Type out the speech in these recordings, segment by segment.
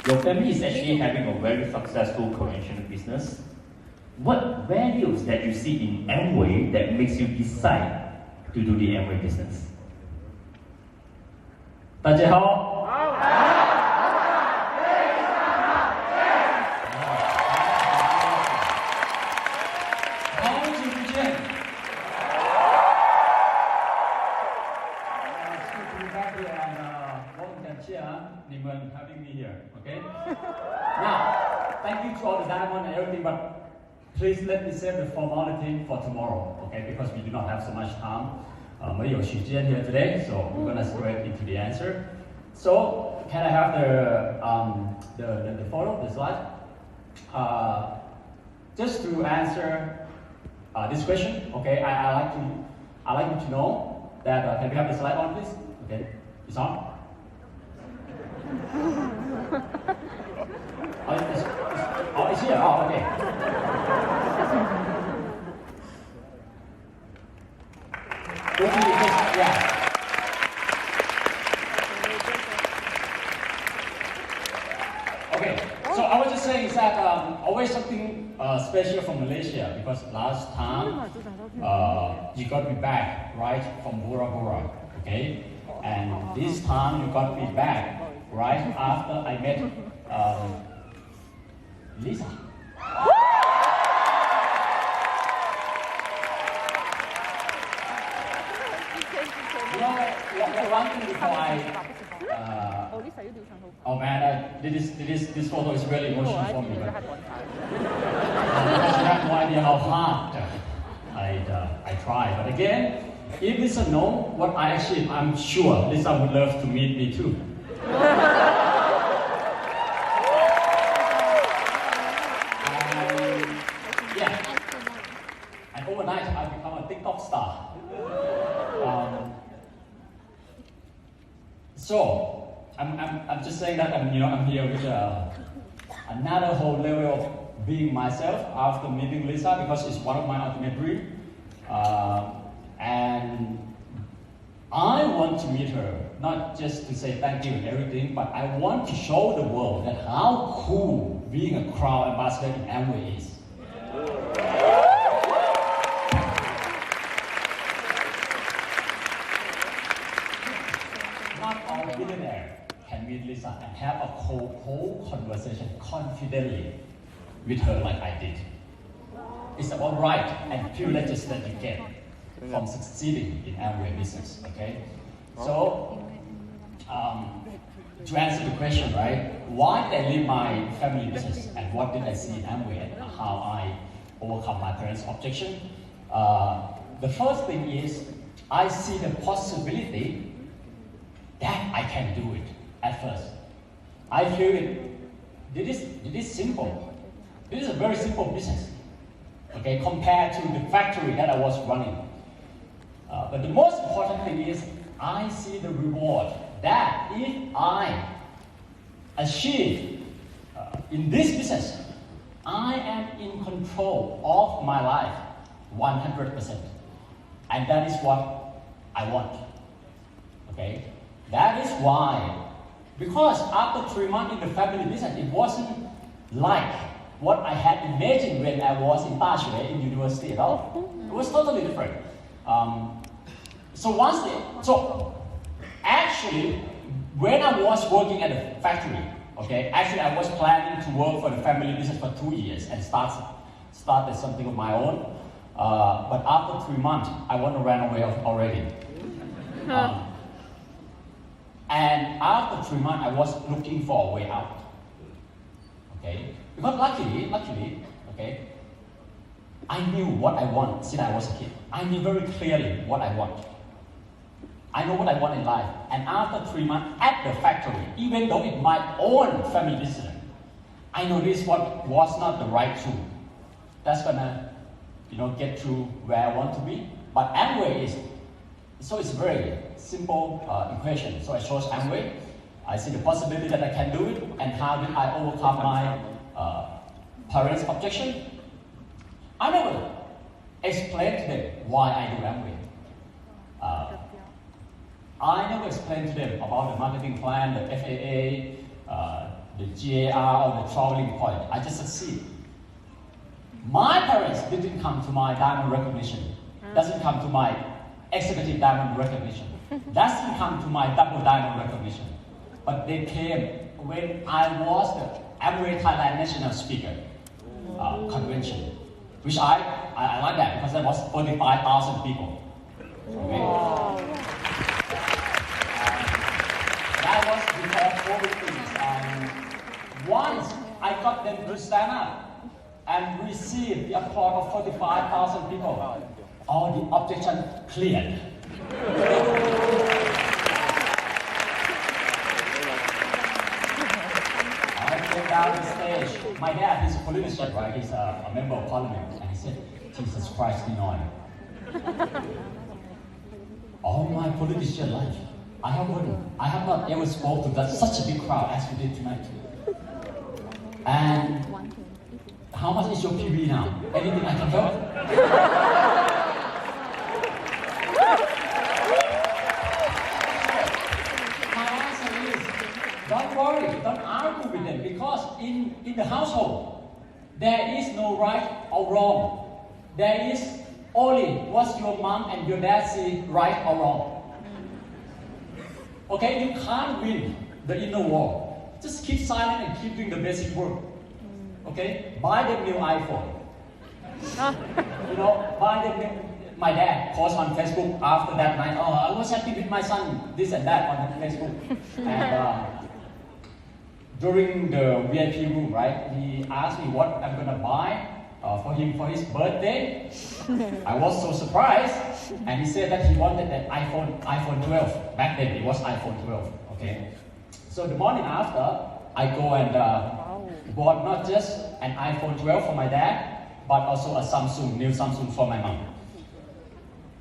Your family is actually having a very successful conventional business. What values that you see in Amway that makes you decide to do the Amway business? 大家好。好久不见。你们 having me here, okay? Now, thank you to all the diamond and everything, but please let me save the formality for tomorrow, okay? Because we do not have so much time. 没有时间 here today, so we're gonna straight into the answer. So, can I have the photo, the slide? Just to answer this question, okay? I like you to know that. Can we have the slide on, please? Okay, it's on. It's here. Oh, okay. Yeah. Okay. So I was just saying that always something special from Malaysia, because last time you got me back right from Bora Bora, okay, and this time you got me back right after I met Lisa. You know, one thing before oh man, this photo is really emotional for me. Because you have no idea how hard I try. But again, if Lisa knows what I achieved, I'm sure Lisa would love to meet me too. And overnight I become a TikTok star. So I'm just saying that I'm here with another whole level of being myself after meeting Lisa, because it's one of my ultimate dreams. And I want to meet her, not just to say thank you and everything, but I want to show the world that how cool being a crowd ambassador in Amway is. Not all billionaires can meet Lisa and have a whole conversation confidently with her like I did. It's about right and privileges that you get from succeeding in Amway business, okay? So, to answer the question, right? Why did I leave my family business and what did I see in Amway and how I overcome my parents' objection? The first thing is, I see the possibility that I can do it at first. I feel it is simple. This is a very simple business, okay, compared to the factory that I was running. But the most important thing is, I see the reward that if I achieve in this business, I am in control of my life 100%. And that is what I want. Okay? That is why, because after 3 months in the family business, it wasn't like what I had imagined when I was in Daxue in university at all. It was totally different. So actually, when I was working at the factory, okay, actually I was planning to work for the family business for 2 years and started something of my own. But after 3 months, I want to run away already. And after 3 months, I was looking for a way out. Okay, because luckily, okay, I knew what I want since I was a kid. I knew very clearly what I want. I know what I want in life. And after 3 months at the factory, even though it's my own family business, I know this was not the right tool. That's gonna, get to where I want to be. But Amway is, so it's a very simple equation. So I chose Amway. I see the possibility that I can do it, and how did I overcome my parents' objection? I never explained to them why I do Amway. I never explained to them about the marketing plan, the FAA, the GAR or the traveling point. I just succeed. My parents didn't come to my diamond recognition, doesn't come to my executive diamond recognition, doesn't come to my double diamond recognition. But they came when I was the Amway Thailand National Speaker Convention, which I like that because there was 45,000 people. Okay? That was before COVID things. And once I got them to stand up and receive the applause of 45,000 people, all the objections cleared. I came down the stage. My dad, he's a politician, right? He's a member of parliament. And he said, Jesus Christ, Ninoy. All my politician life, I have not ever spoken to such a big crowd as we did tonight. And how much is your PV now? Anything I can help? My answer is, don't worry, don't argue with them, because in the household, there is no right or wrong. There is only what your mom and your dad say right or wrong. Okay, you can't win the inner war. Just keep silent and keep doing the basic work. Okay, buy the new iPhone. Buy the new. My dad posts on Facebook after that night. Oh, I was happy with my son, this and that on Facebook. And during the VIP room, right, he asked me what I'm gonna buy for him for his birthday. I was so surprised, and he said that he wanted that iPhone 12. Back then it was iPhone 12. Okay, so the morning after, I go and bought not just an iPhone 12 for my dad, but also a new Samsung for my mom.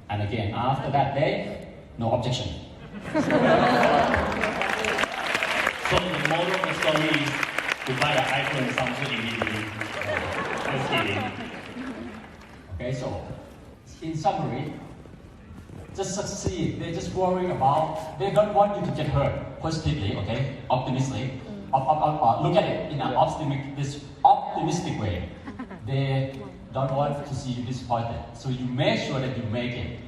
And again, after that day, no objection. So the moral of the story is to buy the iPhone and Samsung immediately. Just kidding. Okay, so in summary, just succeed. They're just worrying about, they don't want you to get hurt positively, okay, optimistically. Look at it in an optimistic way. They don't want to see you disappointed. So you make sure that you make it.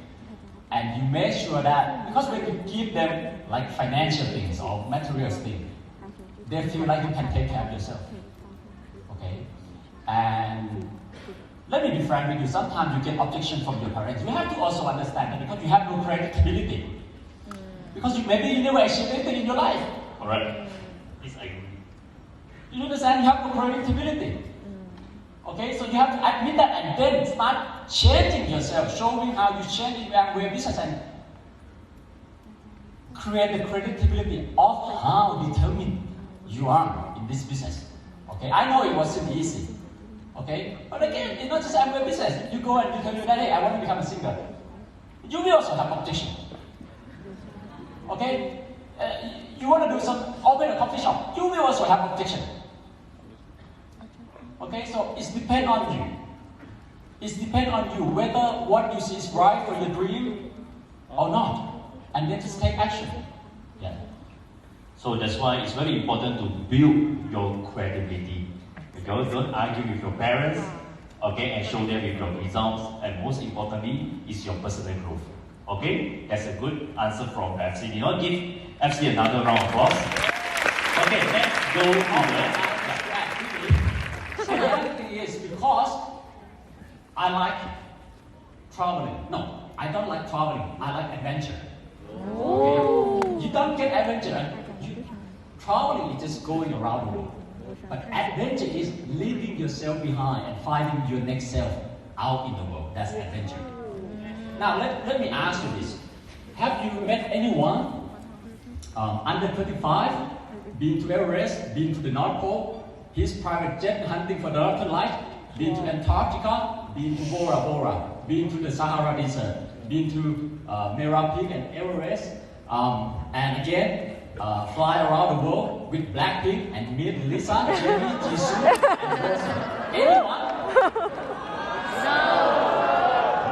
And you make sure that, because when you give them like financial things or material things, they feel like you can take care of yourself. Okay? And let me be frank with you, sometimes you get objection from your parents. You have to also understand that because you have no credibility. Because maybe you never achieved anything in your life. Alright. Yes, I agree. You understand you have no credibility. Okay, so you have to admit that and then start changing yourself, showing how you change your business and create the credibility of how determined you are in this business. Okay, I know it wasn't easy. Okay, but again, it's not just Amway business. You go and you tell your dad, hey, I want to become a singer. You will also have objection. Okay, you want to do open a coffee shop. You will also have objection. Okay, so it's depend on you. It's depend on you whether what you see is right for your dream or not, and then just take action. Yeah. So that's why it's very important to build your credibility. Because don't argue with your parents, okay, and show them with your results. And most importantly, is your personal growth. Okay, that's a good answer from FC. You know, give FC another round of applause. Okay, let's go to the. The other thing is because I like traveling. No, I don't like traveling. I like adventure. Okay? You don't get adventure. Traveling is just going around the world. But adventure is leaving yourself behind and finding your next self out in the world. That's adventure. Now let me ask you this. Have you met anyone under 35, been to Everest, been to the North Pole, his private jet hunting for the Northern Lights, been to Antarctica, been to Bora Bora, been to the Sahara Desert, been to Mera Peak and Everest, and again, fly around the world with Blackpink and meet Lisa, Jenny, Jisoo, and Rosa. Anyone? No.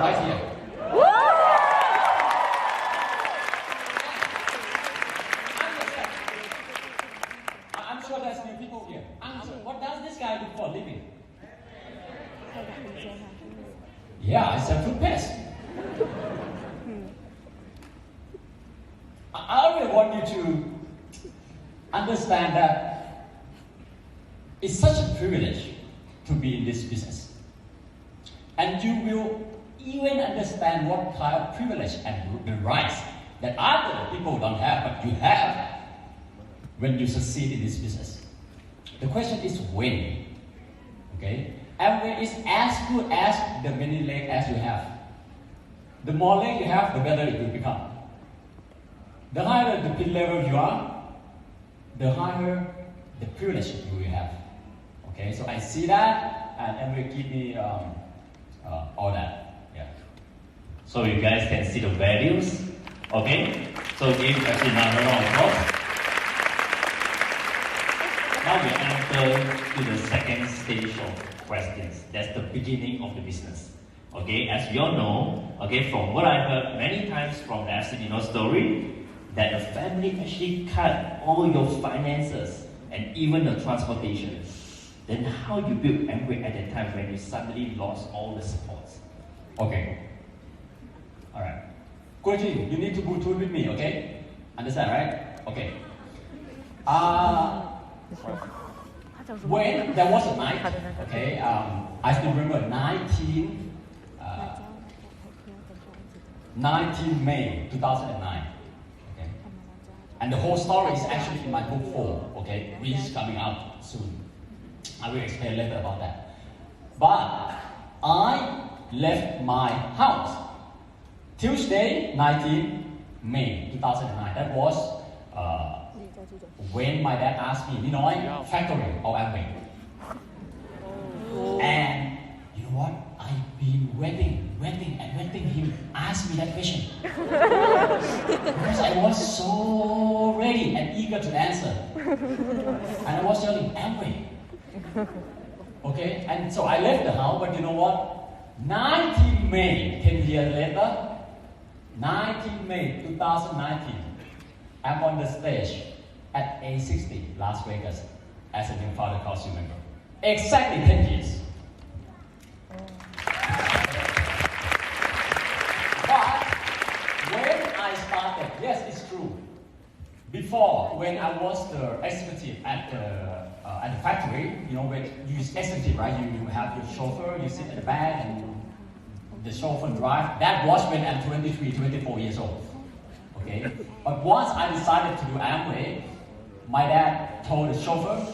Right here. I'm sure there's new people here. Answer. What does this guy do for a living? Yeah, I sell toothpaste. I really want you to understand that it's such a privilege to be in this business. And you will even understand what kind of privilege and the rights that other people don't have, but you have when you succeed in this business. The question is when. Okay? And when it's as good as the many legs as you have. The more legs you have, the better it will become. The higher the pin level you are, the higher the privilege you will have. Okay, so I see that, and will give me all that. Yeah. So you guys can see the values. Okay? So give actually another round of applause. Now we enter to the second stage of questions. That's the beginning of the business. Okay, as we all know, okay, from what I heard many times from the FC story, that the family actually cut all your finances and even the transportation. Then how you built Amway at that time when you suddenly lost all the supports? Okay. Alright. Koji, you need to go through with me, okay? Understand, right? Okay. When there was a night, okay, I still remember 19 May 2009. Okay? And the whole story is actually in my book 4, okay, which is coming out soon. I will explain later about that. But I left my house Tuesday, 19 May 2009. That was when my dad asked me, Ninoy, factory or Amway? And you know what? I've been waiting him ask me that question. Because I was so ready and eager to answer. And I was telling Amway. Okay, and so I left the house, but you know what? 19 May, 10 years later, 19 May 2019, I'm on the stage at A60, Las Vegas, as a new father costume member. Exactly 10 years. But when I started, yes, it's true. Before, when I was the executive at the factory, you know, when you use executive, right? You have your chauffeur, you sit at the back, and the chauffeur drive. That was when I'm 23, 24 years old. Okay? But once I decided to do Amway, my dad told the chauffeur,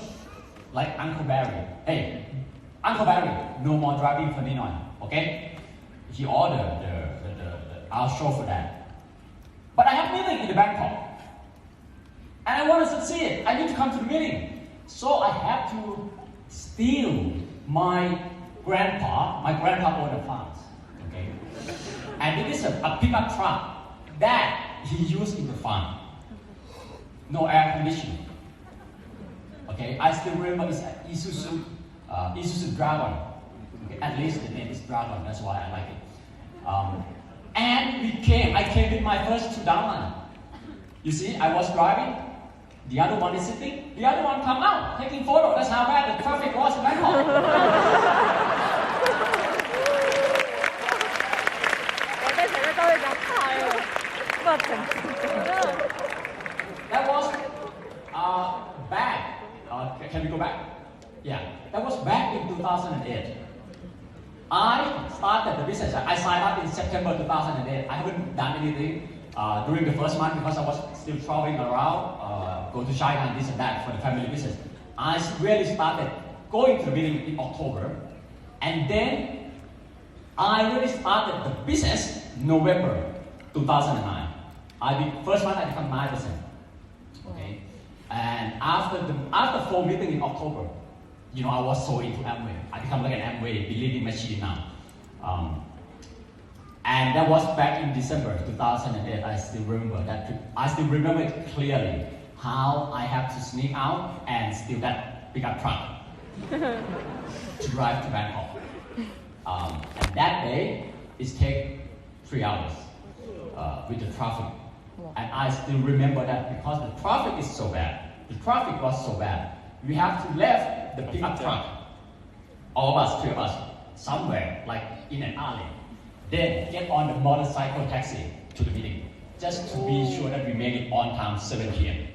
like Uncle Barry, hey, Uncle Barry, no more driving for Ninoy, okay? He ordered our chauffeur that. But I have meeting in the Bangkok. And I want to succeed. I need to come to the meeting. So I have to steal my grandpa. My grandpa owned a farm. Okay? And it is a pickup truck that he used in the farm. No air conditioning. Okay? I still remember it's an Isuzu Dragon. Okay? At least the name is Dragon. That's why I like it. And I came with my first 2 downline. You see, I was driving. The other one is sitting. The other one come out, taking photo. That's how bad the traffic was in Bangkok. That was back. Can we go back? Yeah. That was back in 2008. I started the business. I signed up in September 2008. I haven't done anything during the first month because I was still traveling around, go to China and this and that for the family business. I really started going to the meeting in October, and then I really started the business November 2009. First month I become 9%. Okay, and after 4 meetings in October, you know, I was so into Amway. I become like an Amway believing machine now. And that was back in December 2008. I still remember that trip. I still remember it clearly, how I have to sneak out and steal that pickup truck to drive to Bangkok. And that day, it take 3 hours with the traffic. And I still remember that because the traffic is so bad. The traffic was so bad. we have to left the pickup truck, all of us, three of us, somewhere, like in an alley. Then get on the motorcycle taxi to the meeting, just to be sure that we make it on time, 7 p.m.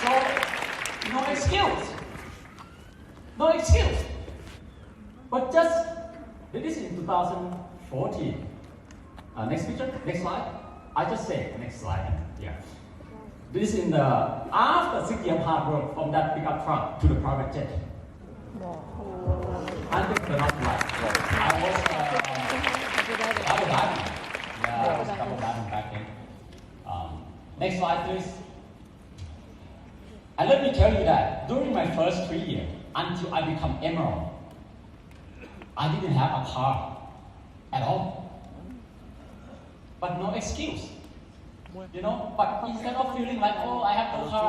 So, no excuse. No excuse. But just, this is in 2014. Next picture, next slide. I just say, next slide, yeah. This is in the, after 6 years hard work from that pickup truck to the private jet. I think they're not right. I was double diving. Yeah, I was double diving back then. Next slide, please. And let me tell you that during my first 3 years, until I become emerald, I didn't have a car at all. But no excuse. You know, but instead of feeling like, oh, I have no car,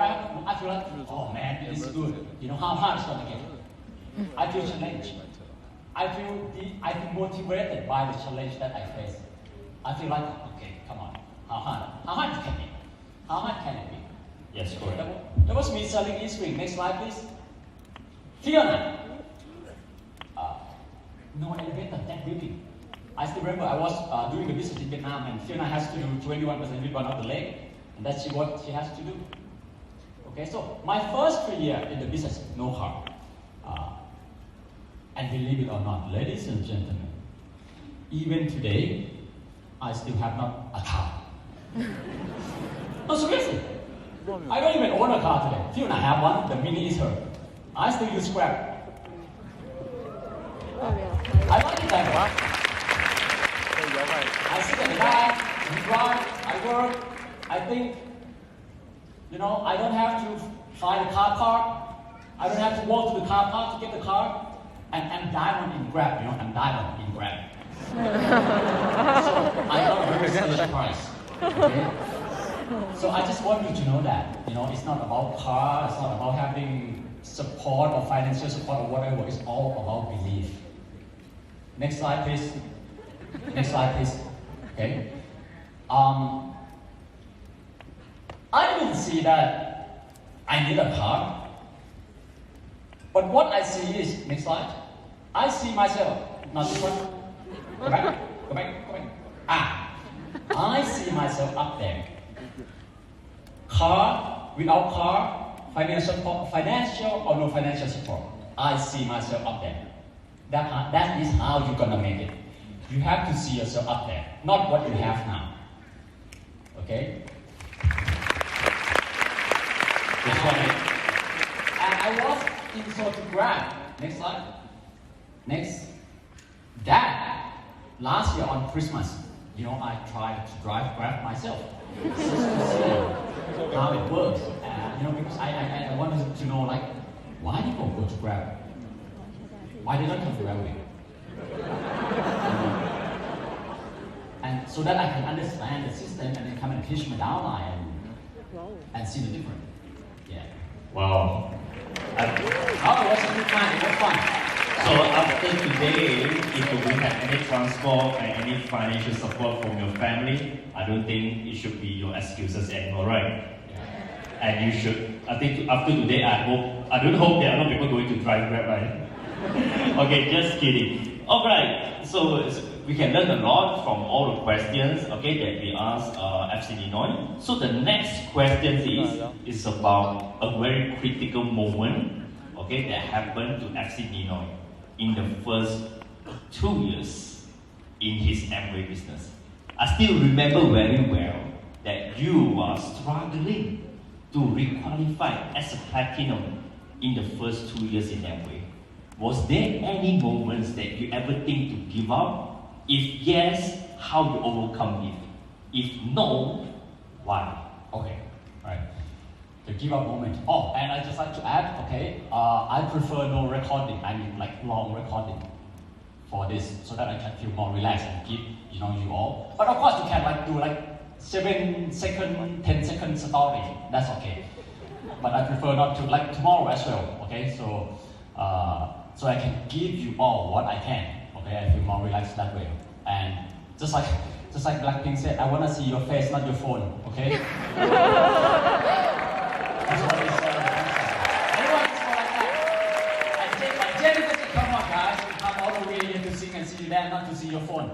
I feel like, oh man, it is good. You know how hard it's going to get. I feel challenged. I feel motivated by the challenge that I face. I feel like, okay, come on, how hard can it be? How hard can it be? Yes, correct. That was me selling e-string. Next slide, please. Fiona. No elevator, that building. I still remember I was doing the business in Vietnam, and Fiona has to do 21% return of the leg, and that's what she has to do. Okay, so my first 3 years in the business, no car. And believe it or not, ladies and gentlemen, even today, I still have not a car. No, seriously. I don't even own a car today. Fiona have one, the Mini is her. I still use Grab. I like it that way. I sit at the back, I drive, I work. I think, you know, I don't have to find a car park. I don't have to walk to the car park to get the car. And I'm diamond in Grab, you know, I'm diamond in Grab. So I got a very special price. Okay? So I just want you to know that, you know, it's not about car, it's not about having support or financial support or whatever. It's all about belief. Next slide, please. Next slide, please. Okay. I didn't see that I need a car. But what I see is, next slide, I see myself, not this one. Go back, go back, go back. I see myself up there. Car, without car, financial or no financial support. I see myself up there. That is how you're gonna make it. You have to see yourself up there, not what you have now. Okay? And I was in sort of Grab. Next slide. Next. That last year on Christmas, you know, I tried to drive Grab myself. Just to see how it works. You know, because I wanted to know, like, why people go to Grab? Why they don't come to Railway? And so that I can understand the system and then come and teach my downline and see the difference. Yeah. Wow. Oh, it was a good time. It was fun. So after today, if you don't have any transport and any financial support from your family, I don't think it should be your excuses anymore, right? Yeah. And you should, I think after today, I don't hope there are no people going to drive Grab, right? Okay, just kidding. Alright, so we can learn a lot from all the questions, okay, that we asked FC Ninoy. So the next question is about a very critical moment, okay, that happened to FC Ninoy in the first 2 years in his Amway business. I still remember very well that you were struggling to requalify as a platinum in the first 2 years in Amway. Was there any moments that you ever think to give up? If yes, how you overcome it? If no, why? Okay, right. The give up moment. Oh, and I just like to add, okay, I prefer no recording. I mean, like long recording for this, so that I can feel more relaxed and give, you know, you all. But of course, you can like do like 7-second, 10-second story. That's okay. But I prefer not to, like tomorrow as well. Okay, so so I can give you all what I can. Okay, I feel more relaxed that way. And just like Just like Blackpink said, I want to see your face, not your phone, okay? That's what they said on the concert. Anyone just go like that? And Jennifer said, come on guys, we come all the way here to sing and see you there, not to see your phone.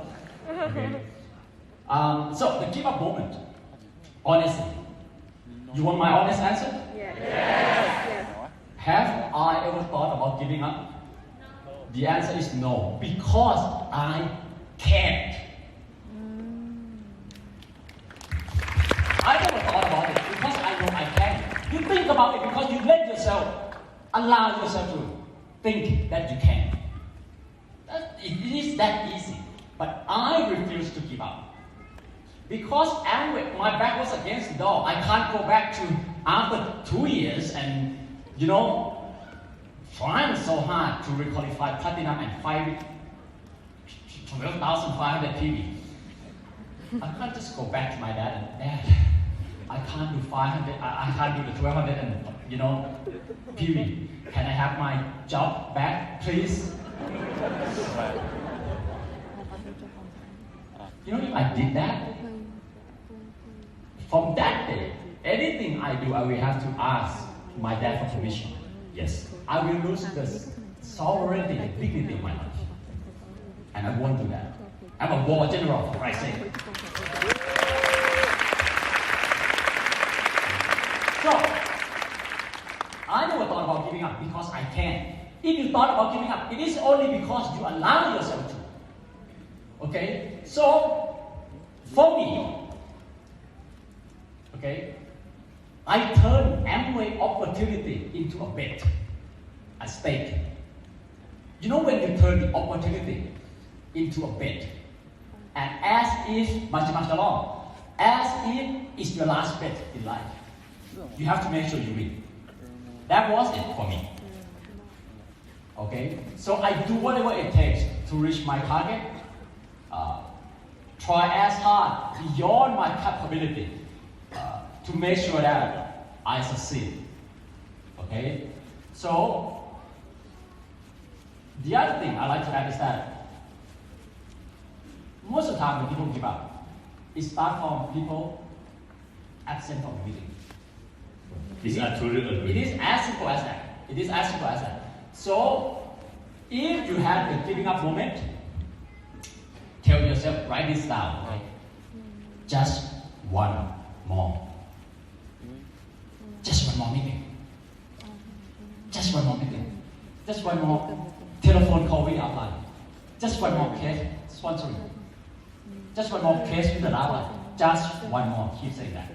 Okay? So, the give up moment. Honestly. You want my honest answer? Yes. Have I ever thought about giving up? The answer is no, because I can't. I never thought about it because I know I can. You think about it because you let yourself, allow yourself to think that you can. It is that easy. But I refuse to give up. Because my back was against the door. I can't go back to after 2 years and, trying so hard to requalify platinum and 12,500 PV. I can't just go back to my dad and dad, I can't do 500, I can't do the 1,200 and, PV. Can I have my job back, please? If I did that, from that day, anything I do, I will have to ask my dad for permission. Yes, I will lose the sovereignty, the dignity of my life. And I won't do that. I'm a war general, for Christ's sake. So, I never thought about giving up because I can. If you thought about giving up, it is only because you allow yourself to. Okay? So, for me, I turn Amway opportunity into a bet, a stake. When you turn the opportunity into a bet, and as if, as if it's your last bet in life, you have to make sure you win. That was it for me. Okay? So I do whatever it takes to reach my target, try as hard, beyond my capability, to make sure that I succeed. Okay? So, the other thing I like to add is that most of the time when people give up, it starts from people absent from the meeting. This I truly agree. It is as simple as that. It is as simple as that. So, if you have the giving up moment, tell yourself, write this down. Okay? Just one more. Just one more meeting. Just one more meeting. Just one more telephone call with outline. Just one more case sponsoring. Just one more case with the outline. Just one more. Keep saying that.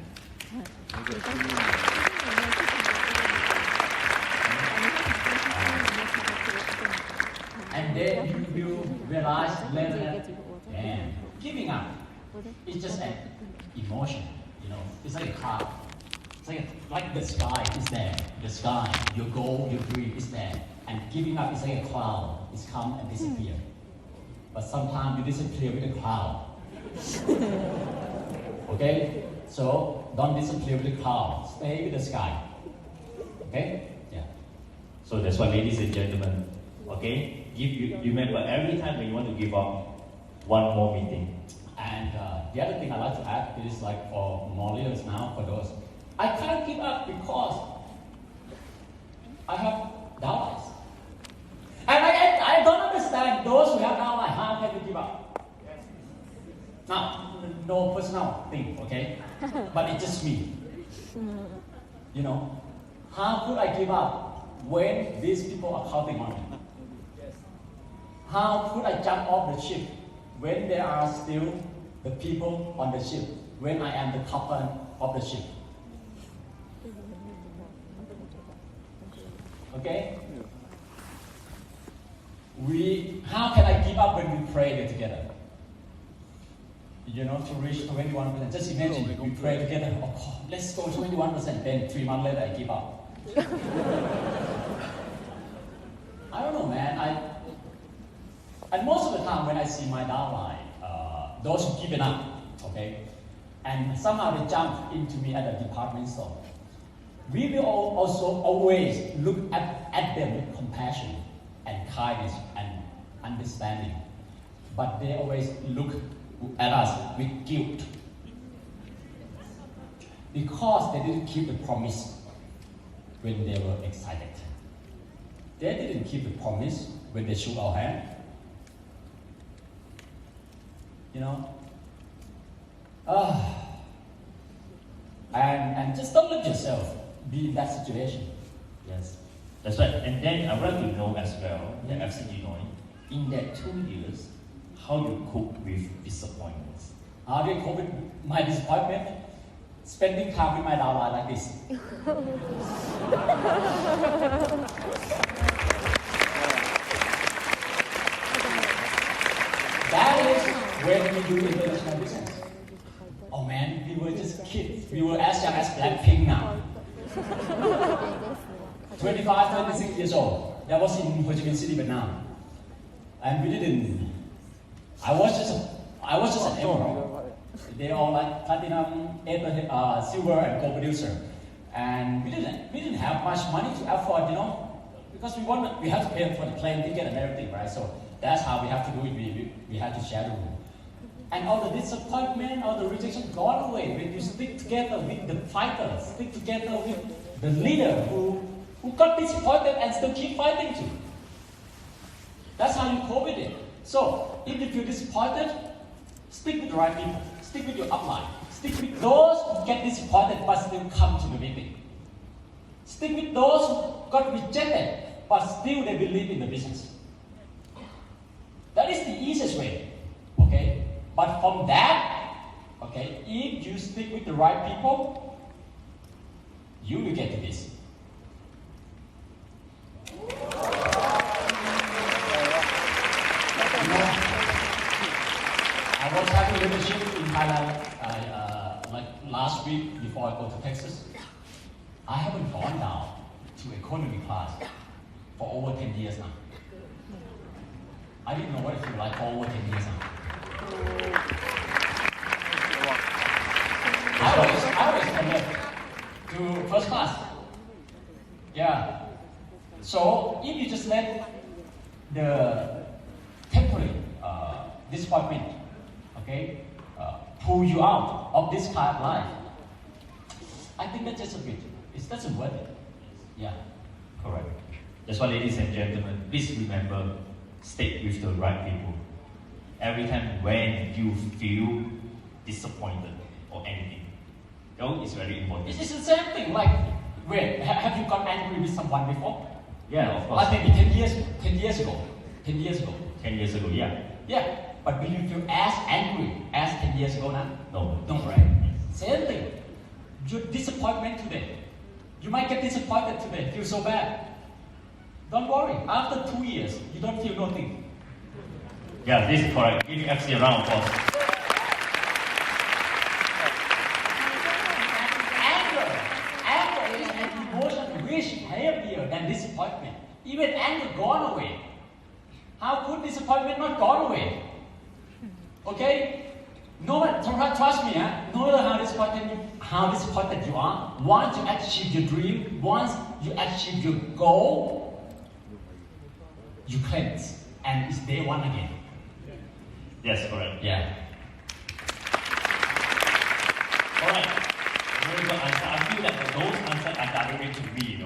And then you will realize later, damn, giving up is just an emotion. It's like a cloud. It's like the sky is there. The sky, your goal, your dream is there. And giving up is like a cloud. It's come and disappear. But sometimes you disappear with the cloud. Okay? So don't disappear with the cloud. Stay with the sky. Okay? Yeah. So that's why, ladies and gentlemen, okay, remember every time when you want to give up, one more meeting. And the other thing I like to add is like for more leaders now, for those, I can't give up because I have doubts. And I don't understand those who have doubts, how can you give up? Now, no personal thing, okay? But it's just me. How could I give up when these people are counting on me? How could I jump off the ship when there are still the people on the ship, when I am the captain of the ship? Okay? How can I give up when we pray together? To reach 21%. Just imagine we pray together. Oh, God, let's go 21%. Then 3 months later, I give up. I don't know, man. And most of the time when I see my downline, those who given up, okay, and somehow they jump into me at the department store, we will also always look at them with compassion and kindness and understanding. But they always look at us with guilt. Because they didn't keep the promise when they were excited. They didn't keep the promise when they shook our hand. You know? And just don't let yourself be in that situation. Yes, that's right. And then I would like to know as well, the FC Ninoy, in that 2 years, how you cope with disappointments. How do you cope with my disappointment? Spending time with my downline like this. That is when we do international business. Oh man, we were just kids. We were as young as Blackpink now. 25, 26 years old. That was in Ho Chi Minh City, Vietnam. And we didn't. I was just an emerald. They all like platinum, silver, and gold producer. And we didn't have much money to afford, you know, because we have to pay for the plane ticket and everything, right? So that's how we have to do it. We had to share the room. And all the disappointment, all the rejection gone away when you stick together with the fighters, stick together with the leader who got disappointed and still keep fighting too. That's how you cope with it. So if you feel disappointed, stick with the right people. Stick with your upline. Stick with those who get disappointed but still come to the meeting. Stick with those who got rejected but still they believe in the business. That is the easiest way. Okay? But from that, okay, if you stick with the right people, you will get to this. I was having leadership in Thailand like last week before I go to Texas. I haven't gone down to economy class for over 10 years now. I didn't know what it feels like for over 10 years now. I was promoted to first class. Yeah. So if you just let the temporary disappointment, okay, pull you out of this kind of life, I think that's just a bit. It doesn't worth it. Yeah. Correct. That's why, ladies and gentlemen, please remember, stay with the right people. Every time when you feel disappointed or anything, it's very important. It's the same thing. Like, wait, have you got angry with someone before? Yeah, of course. Like maybe 10 years ago. 10 years ago, yeah. Yeah, but will you feel as angry as 10 years ago now? No. Don't, right? Same thing. Your disappointment today. You might get disappointed today, feel so bad. Don't worry. After 2 years, you don't feel nothing. Yeah, this is correct. Give FC a round of applause. Anger is an emotion which heavier than disappointment. Even anger gone away. How could disappointment not gone away? Okay? No one, trust me, no matter how disappointed you are, once you achieve your dream, once you achieve your goal, you cleanse, and it's day one again. Yes, correct. Yeah. Alright. Very good answer. I feel that those answers are directed to me,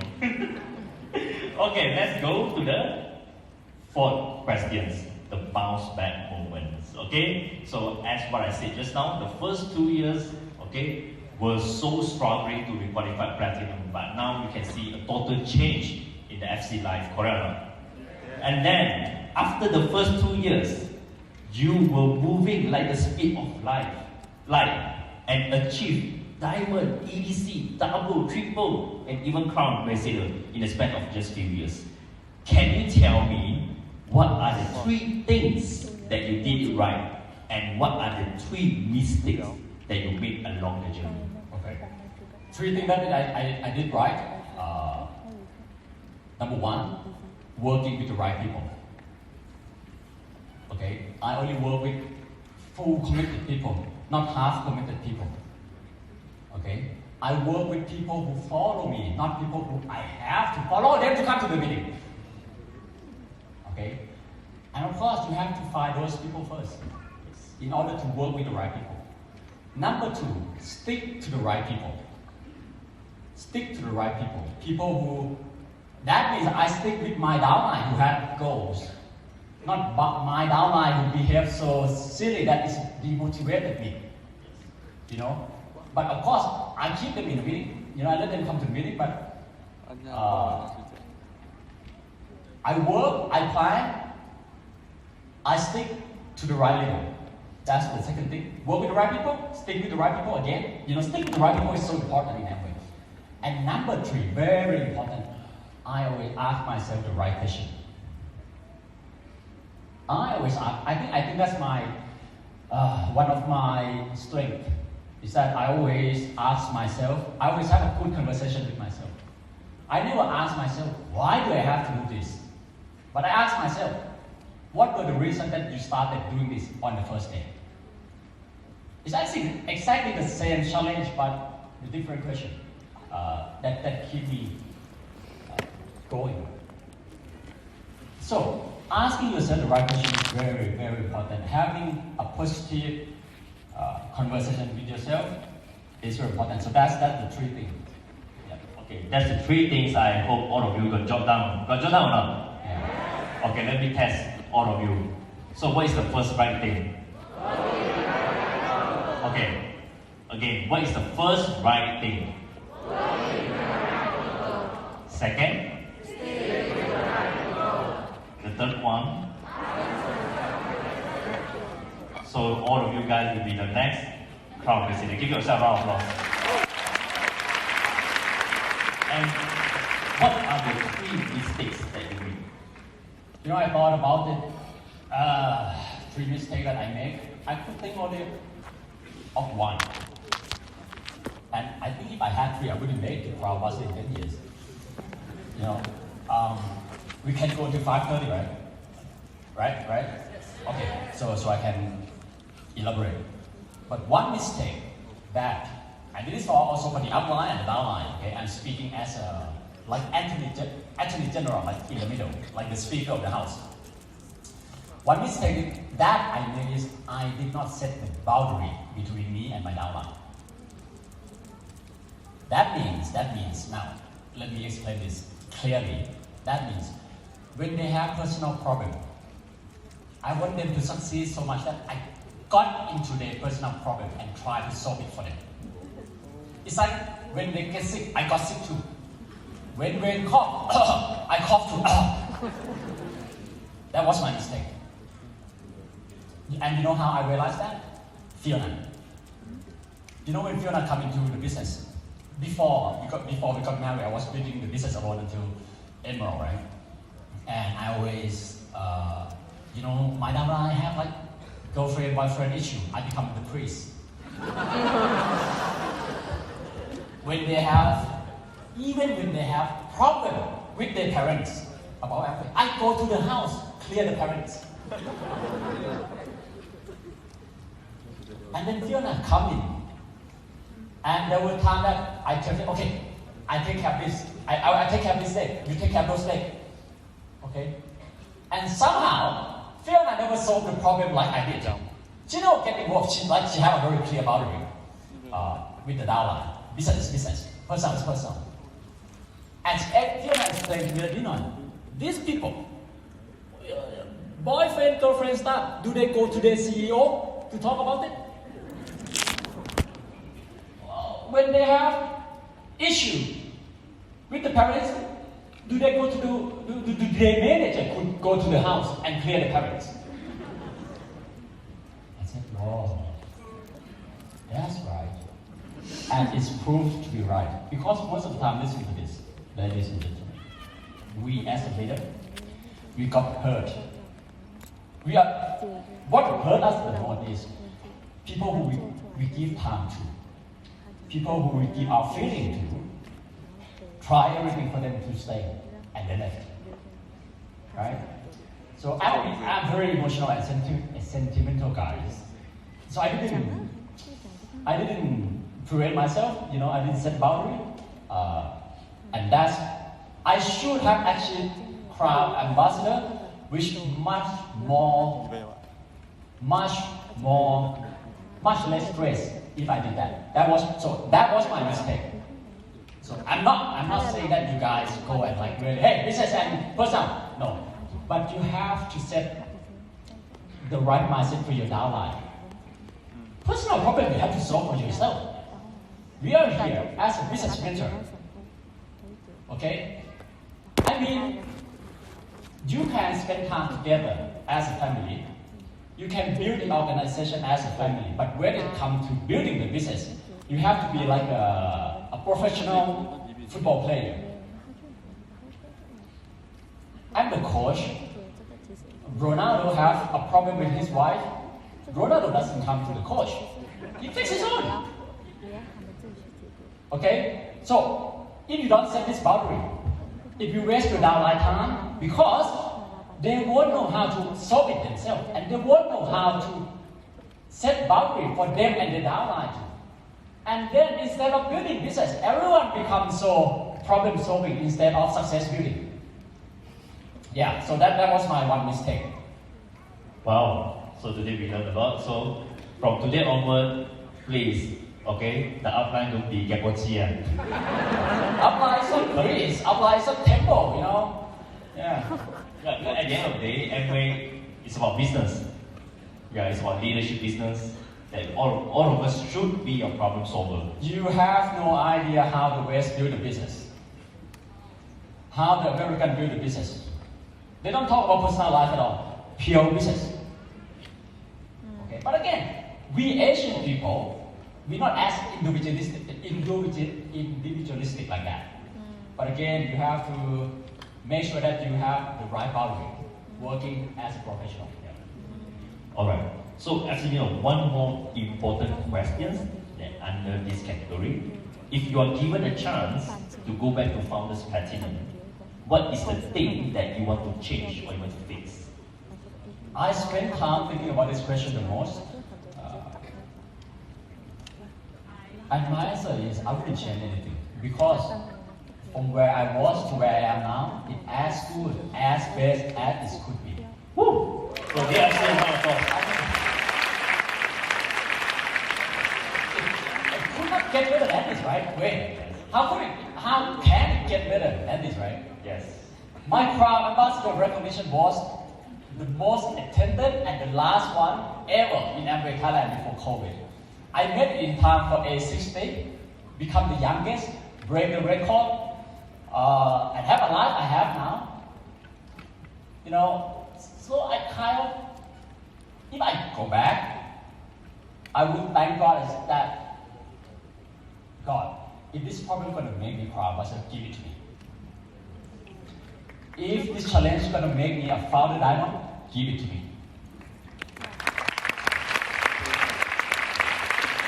Okay, let's go to the fourth questions, the bounce back moments. Okay? So as what I said just now, the first 2 years, okay, were so struggling to be qualified platinum, but now you can see a total change in the FC life, correct or not? And then, after the first 2 years, you were moving like the speed of light, and achieved diamond, EDC, double, triple, and even crown ambassador in the span of just few years. Can you tell me what are the 3 things that you did it right, and what are the 3 mistakes that you made along the journey? Okay. 3 things that I did right. Number 1, working with the right people. Okay, I only work with full committed people, not half committed people. Okay, I work with people who follow me, not people who I have to follow them to come to the meeting. Okay, and of course you have to find those people first. in order to work with the right people. Number two, stick to the right people. Stick to the right people. People who, that means I stick with my downline who have goals. Not my downline who behave so silly that it's demotivated me. You know? But of course, I keep them in the meeting. You know, I let them come to the meeting, but I work, I plan, I stick to the right leader. That's the second thing. Work with the right people, stick with the right people again. You know, stick with the right people is so important in Amway. And number three, very important, I always ask myself the right question. I always ask, I think that's my, one of my strengths, is that I always ask myself, I always have a good conversation with myself. I never ask myself, why do I have to do this? But I ask myself, what were the reasons that you started doing this on the first day? It's actually exactly the same challenge, but a different question that keep me going. So, asking yourself the right question is very, very important. Having a positive conversation with yourself is very important. So that's the three things. Yeah. Okay, that's the three things I hope all of you got jot down. Got jot down or not? Yeah. Okay, let me test all of you. So what is the first right thing? Okay, again, what is the first right thing? Second? The third one? So all of you guys will be the next crowd president. Give yourself a round of applause. And what are the three mistakes that you made? You know, I thought about it. Three mistakes that I make. I could think only of one. And I think if I had three, I wouldn't make the crowd was in 10 years. You know, we can go to 5:30, right? Right? Okay, so I can elaborate. But one mistake that, and this is also for the upline and the downline, okay? I'm speaking as a, like Attorney General, like in the middle, like the Speaker of the House. One mistake that I made is I did not set the boundary between me and my downline. That means, now, let me explain this clearly. That means, when they have personal problem, I want them to succeed so much that I got into their personal problem and try to solve it for them. It's like when they get sick, I got sick too. When they cough, I cough too. That was my mistake. And you know how I realized that? Fiona. You know when Fiona came into the business, before we got married, I was building the business alone until Emerald, right? And I always, you know, my dad and I have like girlfriend, boyfriend issue. I become the priest. Even when they have problem with their parents about everything, I go to the house, clear the parents. And then Fiona come in. And there were times that I tell them, okay, I take care of this. I take care of this leg. You take care of those legs. Okay? And somehow, Fiona never solved the problem like I did. She never get involved. She have a very clear boundary with the downline. Business. Personal. And Fiona explained to me, Ninoy, these people, boyfriend, girlfriend stuff, do they go to their CEO to talk about it? When they have issue with the parents, do they go to do their manager could go to the house and clear the parents? I said, oh, that's right. And it's proved to be right. Because most of the time, listen to this, ladies and gentlemen. We as a leader, we got hurt. What hurt us the most is people who we give time to. People who we give our feeling to, try everything for them to stay, and they left. Right? So I'm very emotional and sentimental guys. So I didn't prevent myself. You know, I didn't set boundary, and I should have actually crowd ambassador, which much much less stress if I did that. That was my mistake. So I'm not saying that you guys go and like really, hey, business and personal. No, but you have to set the right mindset for your downline. Personal problem you have to solve for yourself. We are here as a business mentor. Okay? I mean, you can spend time together as a family. You can build the organization as a family. But when it comes to building the business, you have to be like a professional football player. I'm the coach. Ronaldo have a problem with his wife. Ronaldo doesn't come to the coach. He fixes his own. Okay? So, if you don't set this boundary, if you waste your downline time, because they won't know how to solve it themselves, and they won't know how to set boundary for them and the downline too. And then instead of building business, everyone becomes so problem solving instead of success building. Yeah, so that was my one mistake. Wow, so today we learned a lot. So from today onward, please, okay, the outline don't be Gapochian. Outline some trees, outline some temple, you know? Yeah. At the end of the day, Amway is about business. Yeah, it's about leadership business. That all of us should be a problem solver. You have no idea how the West build a business. How the American build a business. They don't talk about personal life at all. Pure business. Okay, but again, we Asian people, we're not as individualistic like that. But again, you have to make sure that you have the right boundary, working as a professional. Yeah. All right. So actually, one more important question that under this category. If you are given a chance to go back to Founders Platinum, what is the thing that you want to change or you want to fix? I spend time thinking about this question the most. And my answer is I wouldn't change anything. Because from where I was to where I am now, it's as good, as best as it could be. Woo! So the answer is not at all. It could not get better than this, right? Wait, how can it get better than this, right? Yes. My Crown Ambassador recognition was the most attended and the last one ever in Amway Thailand before COVID. I made it in time for A60, become the youngest, break the record, and have a life I have now. You know, so I kind of, if I go back, I would thank God as that, God, if this problem is going to make me proud, I should give it to me. If this challenge is going to make me a founder diamond, give it to me.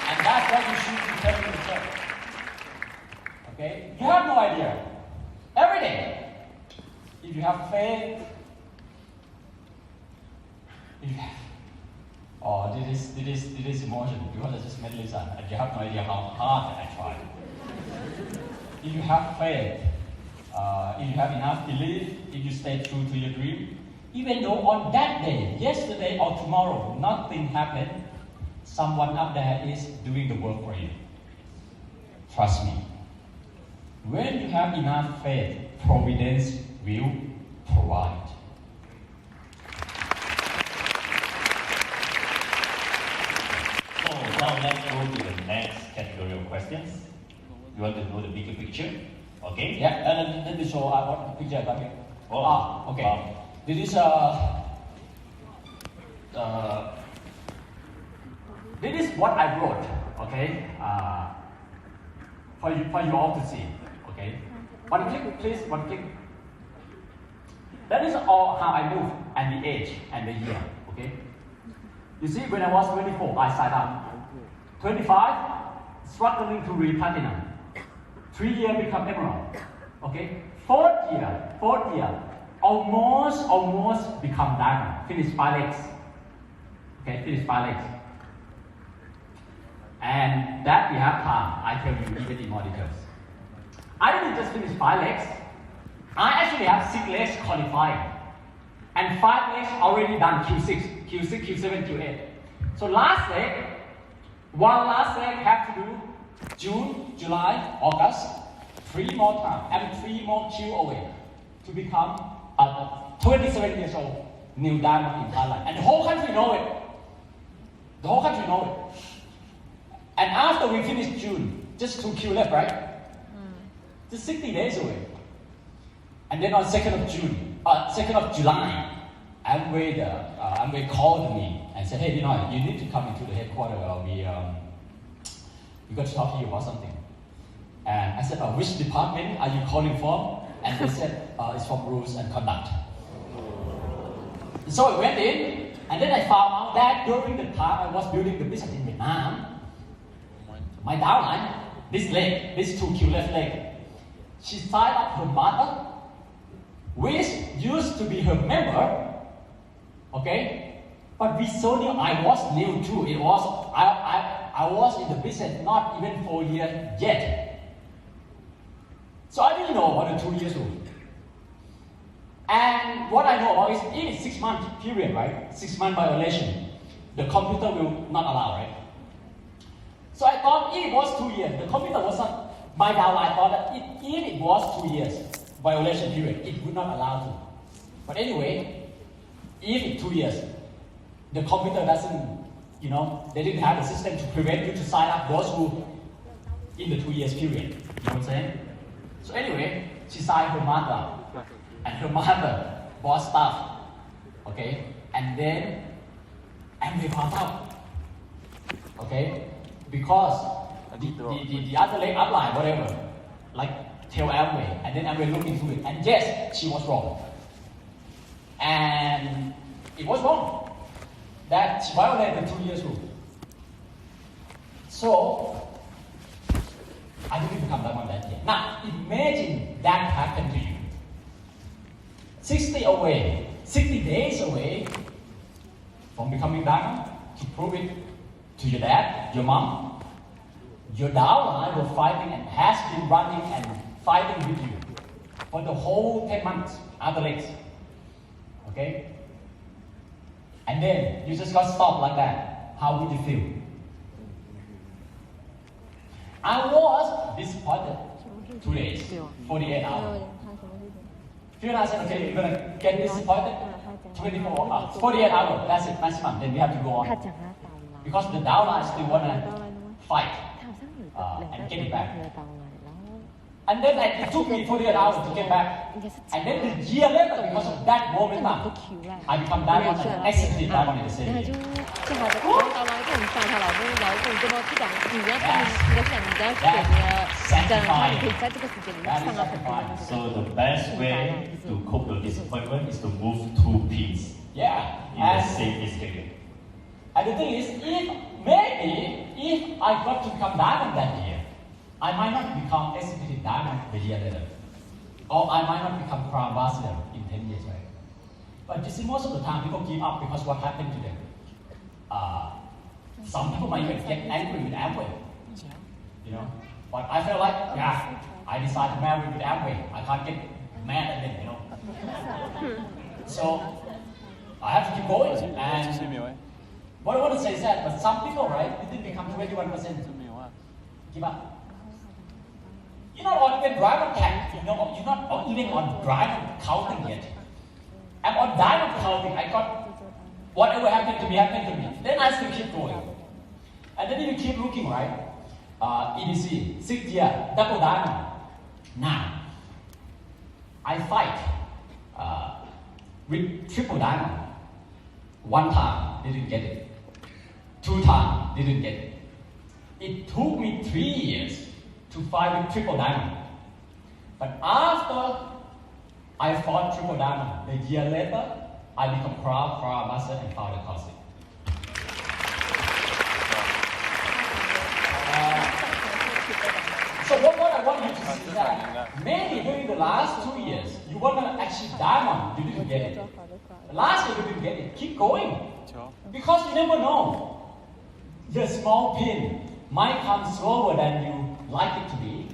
And that's what you should be telling the church. Okay? You have no idea. Every day, if you have faith, if you have, this is emotion because I just met Lisa, and you have no idea how hard I tried. If you have faith, if you have enough belief, if you stay true to your dream, even though on that day, yesterday or tomorrow, nothing happened, someone up there is doing the work for you. Trust me. When you have enough faith, providence will provide. So now let's go to the next category of questions. You want to know the bigger picture? Okay? Yeah, let me show what picture I got here. Oh. Okay. This is what I wrote, okay? For you all to see, okay? One click, please, one click. That is all how I move and the age and the year, okay? You see, when I was 24, I signed up. 25, struggling to reach platinum. 3 years become emerald, okay? Fourth year, almost become diamond. Finish 5 legs, okay? Finish 5 legs. And that we have time, I tell you even in more details. I didn't just finish 5 legs. I actually have 6 legs qualifying. And 5 legs already done Q6, Q7, Q8. So last leg, one last leg have to do June, July, August, 3 more times, and 3 more Q away to become a 27 years old new diamond in Thailand. And the whole country know it. The whole country know it. And after we finish June, just 2 Q left, right? Just 60 days away. And then on 2nd of June, 2nd of July, Amway called me and said, hey, Ninoy, you need to come into the headquarters. We got to talk to you about something. And I said, which department are you calling from? And they said, it's from rules and conduct. So I went in, and then I found out that during the time I was building the business in Vietnam, my downline, this leg, this 2 Q left leg, she signed up her mother, which used to be her member, okay? But we so new, I was new too. I was in the business not even 4 years yet. So I didn't know about the 2 years old. And what I know about is in a 6 month period, right? 6 month violation, the computer will not allow, right? So I thought if it was 2 years, the computer was not, my downline thought that if it was 2 years violation period, it would not allow to. But anyway, if it's 2 years, the computer doesn't, they didn't have a system to prevent you to sign up those who in the 2 years period. You know what I'm saying? So anyway, she signed her mother, and her mother bought stuff, okay? And then, we found out, okay? Because the other leg upline, whatever, like tell Amway, and then Amway looked into it, and yes, she was wrong. And it was wrong that she violated the 2 years rule. So, I didn't become diamond that year. Now, imagine that happened to you. 60 days away from becoming diamond, to prove it to your dad, your mom, your downline were fighting and has been running and fighting with you for the whole 10 months, other legs. Okay? And then you just got stopped like that. How would you feel? I was disappointed. 2 days, 48 hours. Few I said, okay, you're gonna get disappointed. 24 hours, 48 hours, that's it, maximum. Then we have to go on. Because the downline still wanna fight and get it back. And then it took me 48 hours to get back. And then a year later, because of that momentum, I become diamond and executive diamond in the same year. 最後就講到啦，都唔曬下來都有共這麼這種女人，你的想你的選的，那你可以在這個時間裡面上到很多。So the best way to cope with disappointment is to move 2 pins in the same escalator. And the thing is, if I got to become diamond that year, I might not become executive diamond the year later. Or I might not become crown ambassador in 10 years, right? But you see, most of the time people give up because what happened to them. Some people might even get angry with Amway, But I feel like, I decided to marry with Amway. I can't get mad at them, So I have to keep going. And what I want to say is that, but some people, right, it didn't become 21%. Give up. You're not on even diamond tag. You're not even on diamond counting yet. I'm on diamond counting. I got whatever happened to me. Then I still keep going. And then you keep looking, right? EDC, 6 year, double diamond. Now, I fight with triple diamond. 1 time, didn't get it. 2 times, didn't get it. It took me 3 years to fight with triple diamond. But after I fought triple diamond, a year later, I become crown ambassador and founded Cosmic. So what I want you to see is that maybe during the last 2 years, you want to achieve diamond, you didn't get it. Last year you didn't get it. Keep going. Because you never know. The small pin might come slower than you like it to be,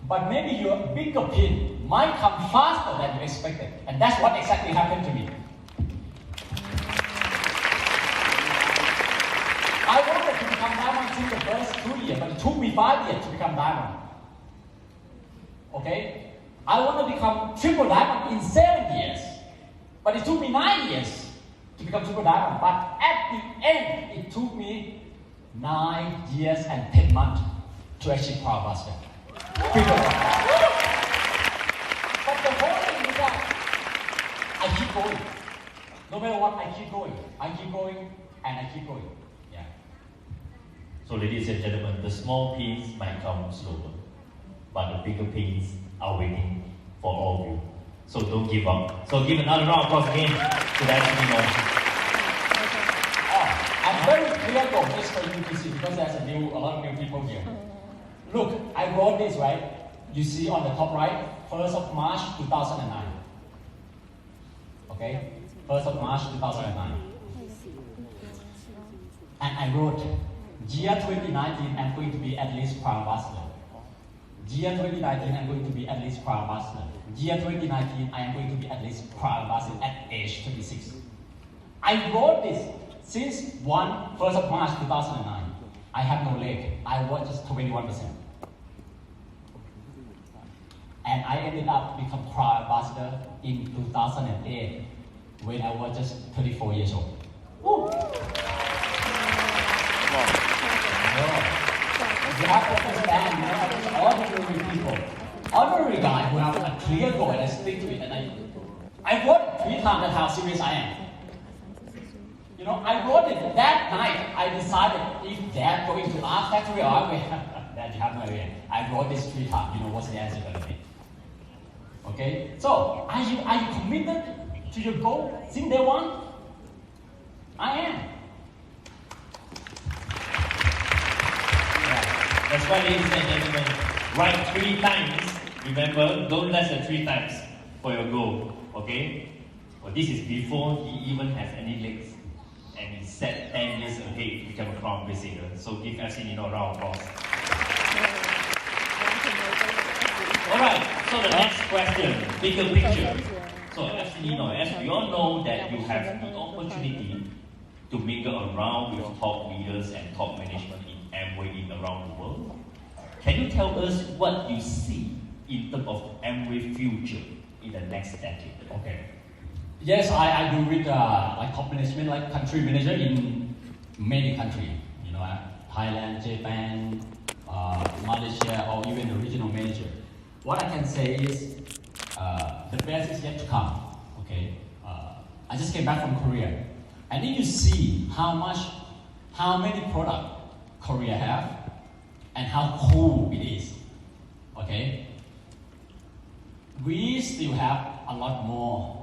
but maybe your bigger pin might come faster than you expected. And that's what exactly happened to me. 2 years, but it took me 5 years to become diamond. Okay? I want to become triple diamond in 7 years, but it took me 9 years to become triple diamond. But at the end, it took me 9 years and 10 months to achieve Crown Master. But the whole thing is that I keep going. No matter what, I keep going. I keep going and I keep going. Yeah. So ladies and gentlemen, the small pins might come slower, but the bigger pins are waiting for all of you. So don't give up. So give another round of applause again to that Ninoy. I'm very clear goal just for you to see because there's a lot of new people here. Look, I wrote this, right? You see on the top right, 1st of March 2009. Okay? 1st of March 2009. And I wrote, year 2019, I'm going to be at least Crown Ambassador. Year 2019, I'm going to be at least Crown Ambassador. Year 2019, I am going to be at least Crown Ambassador at age 26. I wrote this since 1st of March 2009. I have no leg. I was just 21%. And I ended up becoming Crown Ambassador in 2008 when I was just 34 years old. Woo. You have to understand, ordinary people, ordinary guy who have a clear goal and I stick to it. And I wrote 3 times that's how serious I am. You know, I wrote it that night. I decided if Dad going to art factory or art Dad, you have no idea. I wrote this 3 times. You know what's the answer going to be? Okay? So, are you committed to your goal since day one? I am. That's why, ladies and gentlemen, write 3 times. Remember, don't less than 3 times for your goal. Okay? Well, this is before he even has any legs. And he set 10 years ahead to become a Crown Ambassador. So give FC Ninoy a round of applause. Alright, so the next question, bigger picture. So FC Ninoy, as we all know that you have the opportunity to mingle around with top leaders and top management in Amway around the world. Can you tell us what you see in terms of Amway future in the next decade? Okay. Yes, I do with like top management, like country manager in many countries. You know, Thailand, Japan, Malaysia, or even the regional manager. What I can say is the best is yet to come. Okay, I just came back from Korea, and then you see how many products Korea have, and how cool it is. Okay, we still have a lot more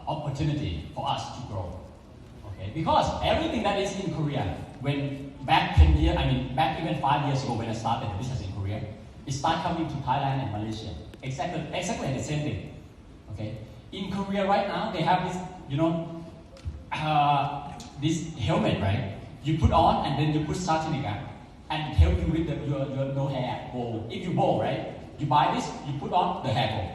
opportunity for us to grow. Okay, because everything that is in Korea, when back 10 years, back even 5 years ago when I started the business in Korea, it started coming to Thailand and Malaysia. Exactly the same thing. Okay, in Korea right now they have this, you know, this helmet, right? You put on and then you put Satinica, and it helps you with your no hair bowl. If you bowl, right? You buy this, you put on the hair bowl.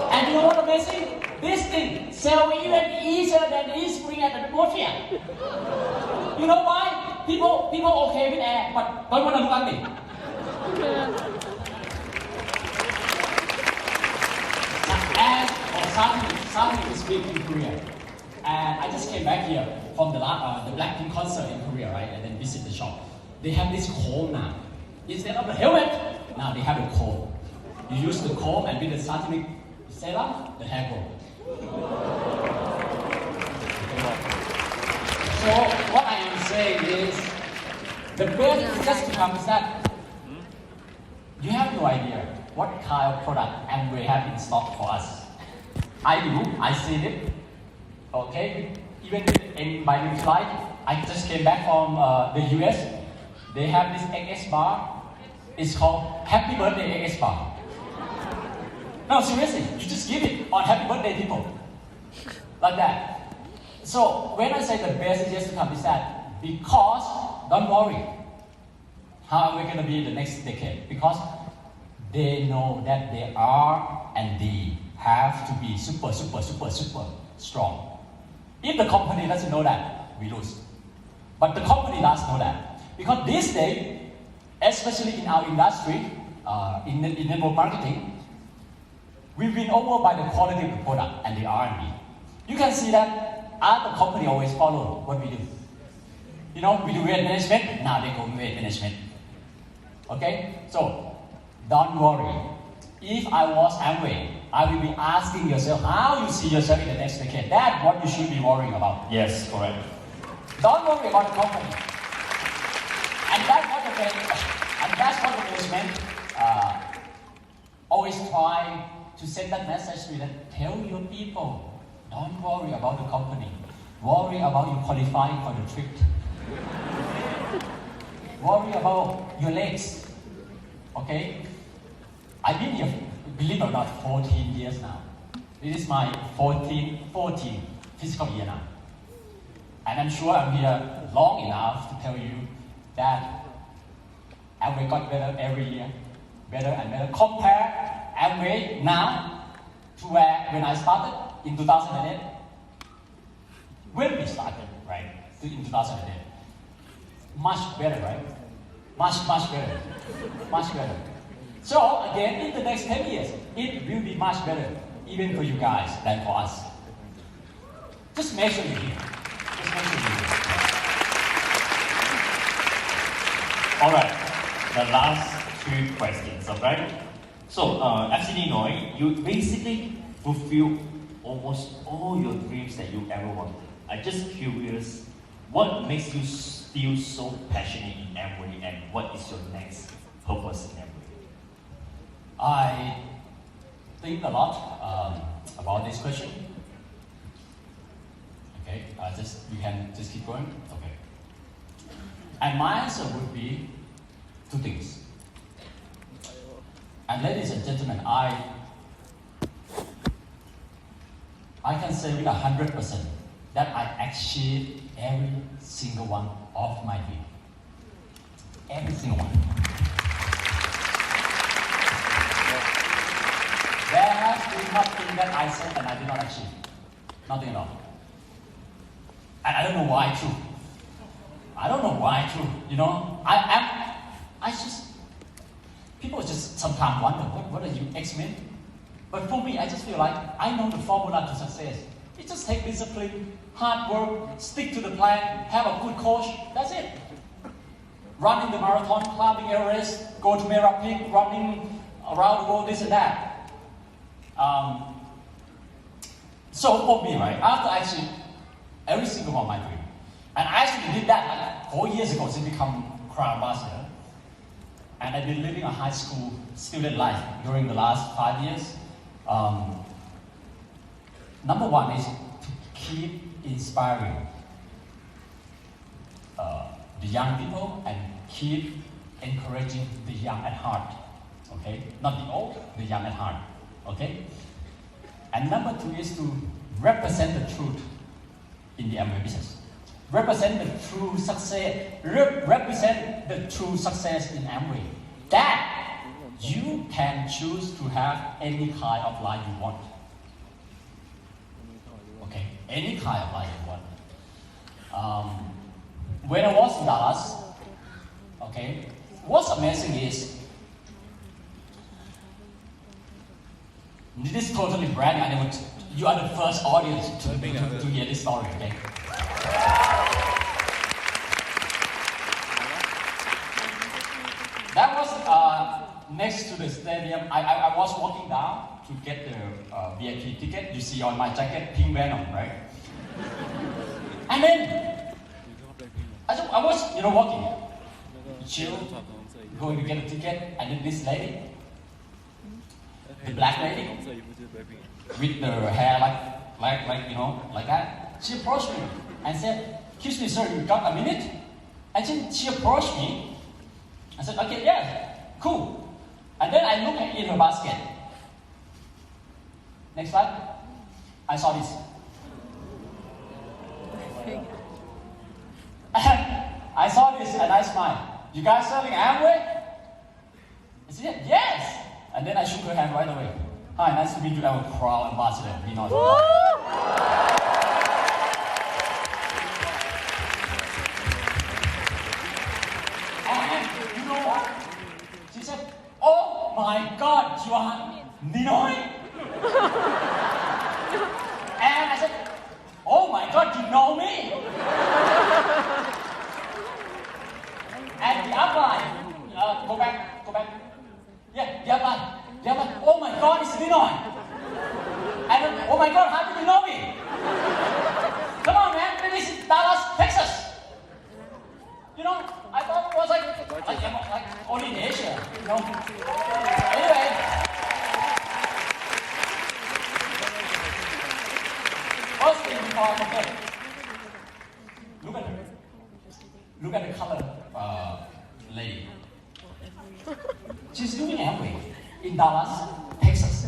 And you know what amazing? This thing sells even easier than Eastspring at the atmosphere. You know why? People okay with air, but don't want to look ugly. And something is big in Korea. And I just came back here from the Blackpink concert in Korea, right? And then visit the shop. They have this comb now. Instead of the helmet, now they have a comb. You use the comb and with the satanic serum, the hair grows. So what I am saying is, the best just to come is that you have no idea what kind of product Amway have in stock for us. I do, I see it. Okay, even in my new flight, I just came back from the US. They have this XS bar. It's called Happy Birthday XS bar. No, seriously, you just give it on Happy Birthday people. Like that. So when I say the best is yet to come is that because, don't worry, how are we going to be in the next decade? Because they know that they are and they have to be super strong. If the company doesn't know that, we lose. But the company does know that. Because these days, especially in our industry, in network marketing, we've been over by the quality of the product and the R&D. You can see that other company always follow what we do. You know, we do weight management, now they go weight management. Okay? So, don't worry. If I was Amway, I will be asking yourself how you see yourself in the next decade. That's what you should be worrying about. Yes, correct. Don't worry about the company. And that's what the management always try to send that message to them. Tell your people, don't worry about the company. Worry about you qualifying for the trip. Worry about your legs. Okay? I've been here, believe it or not, 14 years now. This is my 14th fiscal year now. And I'm sure I'm here long enough to tell you that Amway got better every year. Better and better. Compare Amway now to where when I started in 2008. When we started, right? In 2008. Much better, right? Much better. Much better. So again, in the next 10 years, it will be much better, even for you guys than for us. Just make sure you're here. Just make sure you're here. All right, the last 2 questions, okay? So, FC Ninoy, you basically fulfill almost all your dreams that you ever wanted. I'm just curious, what makes you feel so passionate in Amway, and what is your next purpose in Amway? I think a lot about this question. Okay, we can just keep going. Okay, and my answer would be 2 things. And ladies and gentlemen, I can say with 100% that I achieved every single one of my dreams. Every single one. There has been nothing that I said and I did not achieve. Nothing at all. And I don't know why too. I don't know why too. You know, people just sometimes wonder, what are you, X-Men? But for me, I just feel like I know the formula to success. It just takes discipline, hard work, stick to the plan, have a good coach, that's it. Running the marathon, climbing Everest, go to Mera Peak, running around the world, this and that. So for me, right, after I achieved every single one of my dreams, and I actually did that like 4 years ago to become crowd ambassador, and I've been living a high school student life during the last 5 years. Number one is to keep inspiring the young people and keep encouraging the young at heart. Okay, not the old, the young at heart. Okay? And number 2 is to represent the truth in the Amway business. Represent the true success. Represent the true success in Amway. That you can choose to have any kind of life you want. Okay? Any kind of life you want. When I was in Dallas, okay, what's amazing is this is totally brand new. You are the first audience to hear this story, okay? That was next to the stadium. I was walking down to get the VIP ticket. You see on my jacket, Pink Venom, right? And then I was, walking, chill, going to get a ticket, and then this lady, the black lady, with her hair like that, she approached me and said, "Excuse me, sir, you got a minute?" And then she approached me. I said, "Okay, yeah, cool." And then I looked in her basket. Next slide. I saw this. I saw this and I smiled. "You guys selling Amway?" I said, "Yes." And then I shook her hand right away. "Hi, nice to meet you. I'm a crowd ambassador." my God, you are Ninoy? And I said, oh my God, you know me? And the upline, go back. Yeah, the upline, oh my God, it's Ninoy. And then, oh my God, how did you know me? Come on, man, this is Dallas, Texas. You know, I thought it was like only in Asia, you know. Anyway, first thing before I forget, look at the color lady. She's doing Amway in Dallas, Texas.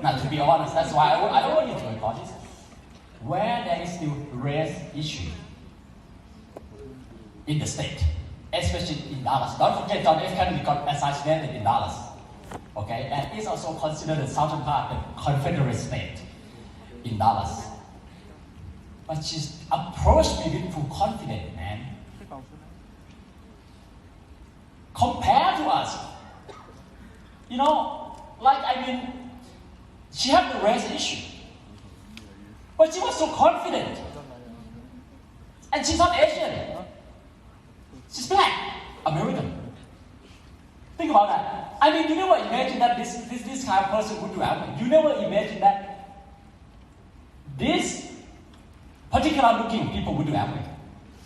Now, to be honest, that's why I don't want you to record this. Where there is still race issue in the state, especially in Dallas. Don't forget, John F. Kennedy got assassinated in Dallas. Okay, and it's also considered the southern part of the Confederate state in Dallas. But she's approached me with full confidence, man. Compared to us, you know, she had the race issue, but she was so confident, and she's not Asian. She's black, American. Think about that. I mean, you never imagine that this kind of person would do Amway. You never imagine that this particular looking people would do Amway,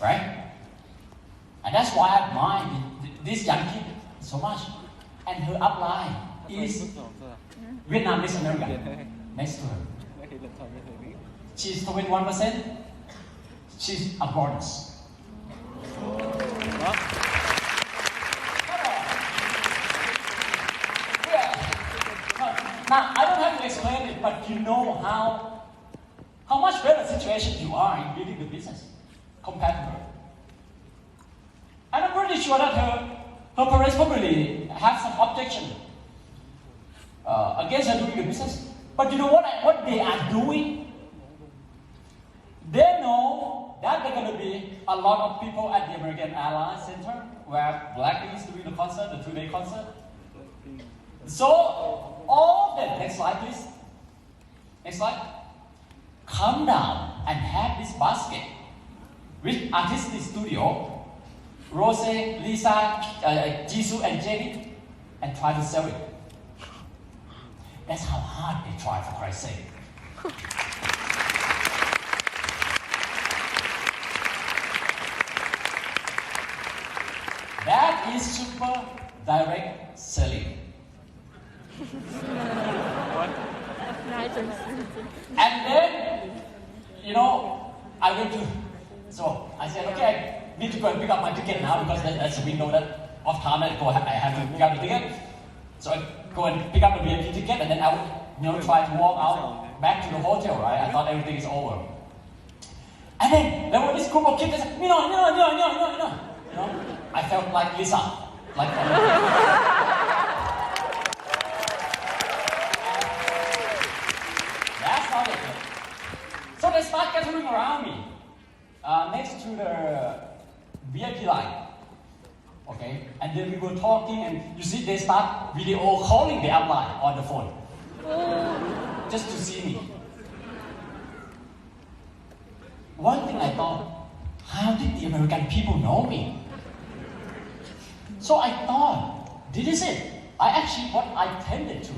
right? And that's why I admire this young kid so much. And her upline is Vietnamese American next to her. She's 21%. She's a bonus. Now, I don't have to explain it, but you know how much better situation you are in building the business compared to her. And I'm pretty sure that her parents probably have some objection against her doing the business. But you know what they are doing? They know that there are going to be a lot of people at the American Airlines Center where Blackpink is doing the concert, the 2-day concert. So, all of them, next slide please. Next slide. Come down and have this basket with Artistic Studio, Rose, Lisa, Jisoo, and Jenny, and try to sell it. That's how hard they try, for Christ's sake. That is super direct selling. And then, you know, I went to, so I said, okay, I need to go and pick up my ticket now because that's a window that off time I have to pick up the ticket. So I go and pick up the VIP ticket and then I would, try to walk out back to the hotel, right? I thought everything is over. And then there was this group of kids that said, no. You know, I felt like Lisa, like that's not it. So they start gathering around me, next to the VIP line. Okay, and then we were talking, and you see, they start video calling the upline on the phone, just to see me. One thing I thought, how did the American people know me? So I thought, this is it. What I tended to.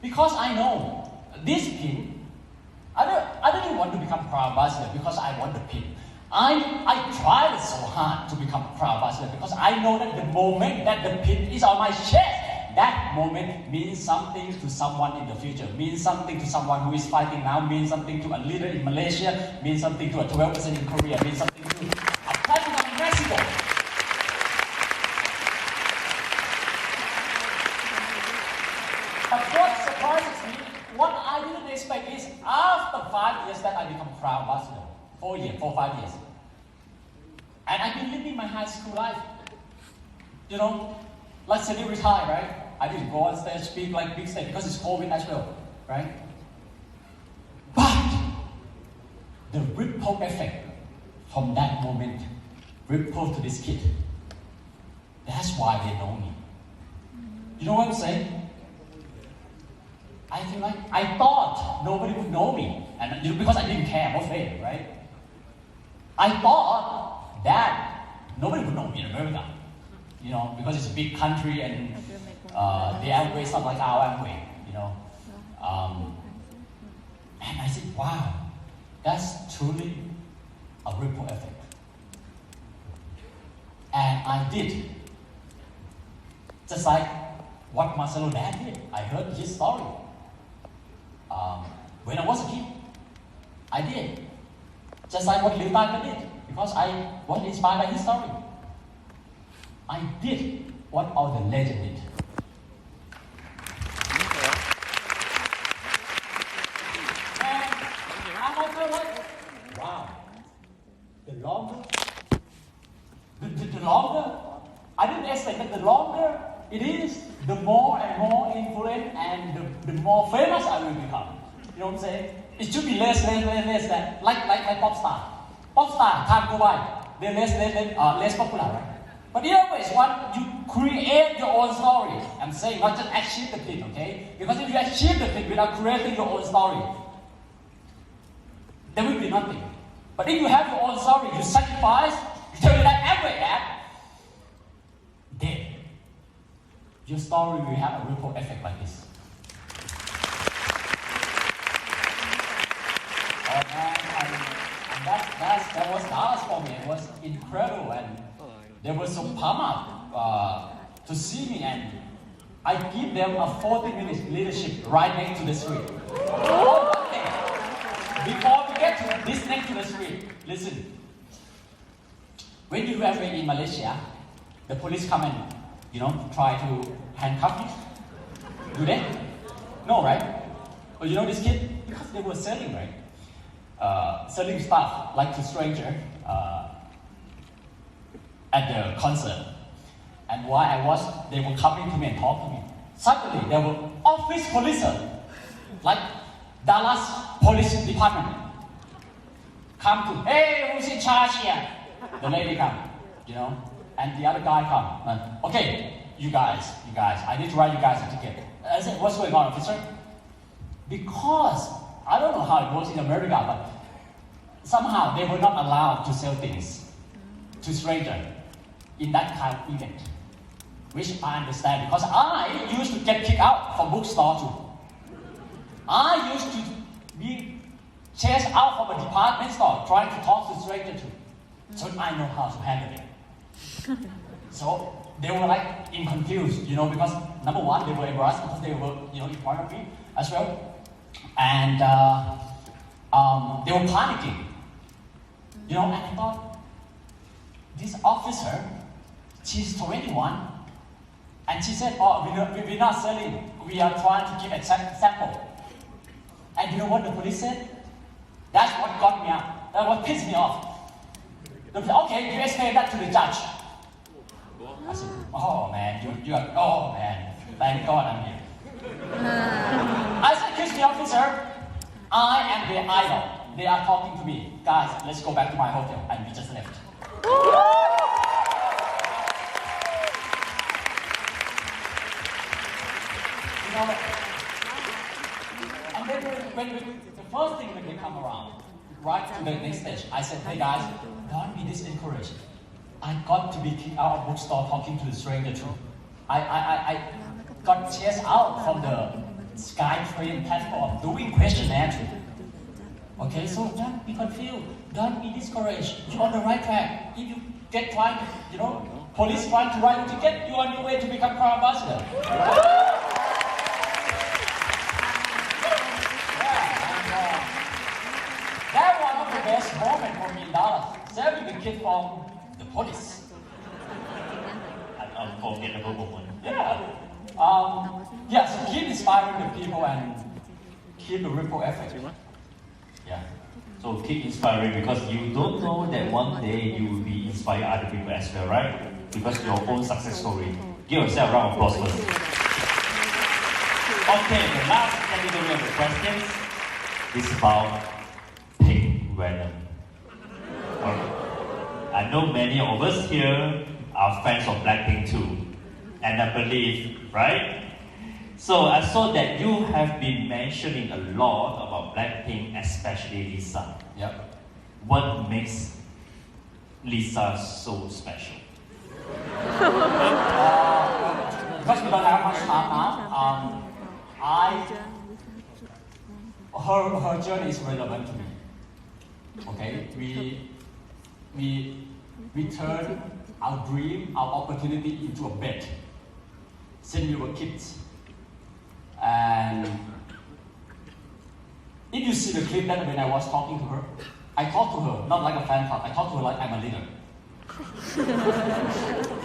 Because I know this pin, I didn't want to become proud ambassador because I want the pin. I tried so hard to become a proud ambassador because I know that the moment that the pin is on my chest, that moment means something to someone in the future, means something to someone who is fighting now, means something to a leader in Malaysia, means something to a 12% in Korea, means something to a president in Mexico. But what surprises me, what I didn't expect is after 5 years that I become proud ambassador, 4 or 5 years. And I've been living my high school life. You know, like say retire, right? I didn't go on stage, speak like big stage because it's COVID as well, right? But the ripple effect from that moment ripple to this kid. That's why they know me. You know what I'm saying? I feel like I thought nobody would know me, and because I didn't care, I'm afraid, right? I thought that nobody would know me in America, because it's a big country and the Amway is not like our Amway, And I said, wow, that's truly a ripple effect. And I did. Just like what Marcelo Dad did. I heard his story. When I was a kid, I did. Just like what Liu Tiger did. Because I was inspired by his story. I did what all the legends did. Wow. The longer, I didn't expect that the longer it is, the more and more influent and the more famous I will become. You know what I'm saying? It should be less than, like pop star. Pop star, time go by, they're less popular, right? But you always want, you create your own story. I'm saying not just achieve the thing, okay? Because if you achieve the thing without creating your own story, there will be nothing. But if you have your own story, you sacrifice, you tell you that every ad, then your story will have a ripple effect like this. And that was Dallas for me. It was incredible, and they were so pumped up to see me, and I give them a 40-minute leadership right next to the street. Before we get to this next to the street, listen. When you are in Malaysia, the police come and, try to handcuff you. Do they? No, right? But you know this kid? Because they were selling, right? Selling stuff, like to stranger, at the concert. And while they were coming to me and talking to me. Suddenly, there were office police, like Dallas Police Department, come to, hey, who's in charge here? The lady come, and the other guy come. Okay, you guys, I need to write you guys a ticket. I said, what's going on, officer? Because, I don't know how it works in America, but somehow they were not allowed to sell things to strangers in that kind of event. Which I understand, because I used to get kicked out from bookstore too. I used to be chased out from a department store trying to talk to strangers too. So I know how to handle it. So they were like confused, because number one, they were embarrassed because they were, in front of me as well. And they were panicking. And I thought, this officer, she's 21, and she said, we're not selling, we are trying to give a sample. And you know what the police said? That's what got me up. That what pissed me off. They said, okay, you explain that to the judge. I said, oh man, thank God I'm here. I said, excuse me, officer, I am their idol. They are talking to me. Guys, let's go back to my hotel. And we just left. And then the first thing when they come around, right to the next stage, I said, hey guys, don't be discouraged. I got to be kicked out of bookstore talking to the stranger too. I got chased out from the SkyTrain platform doing questionnaire too. Okay, so don't be confused, don't be discouraged. You're on the right track. If you get police trying to write a ticket, you're on your way to become car ambassador. That was one of the best moments for me in Dallas. Saving the kid from the police. An unforgettable moment. Yeah. So keep inspiring the people and keep the ripple effect. Yeah. So keep inspiring, because you don't know that one day you will be inspire other people as well, right? Because your own success story. Give yourself a round of applause first. Okay, the last category of the questions is about pink venom. Alright. I know many of us here are fans of Blackpink too. and I believe, right? So I saw that you have been mentioning a lot about Blackpink, especially Lisa. Yep. What makes Lisa so special? Because we don't have much time now, her journey is relevant to me. Okay, we turn our dream, our opportunity into a bet since we were kids. And if you see the clip that when I was talking to her, I talked to her not like a fan club. I talked to her like I'm a leader.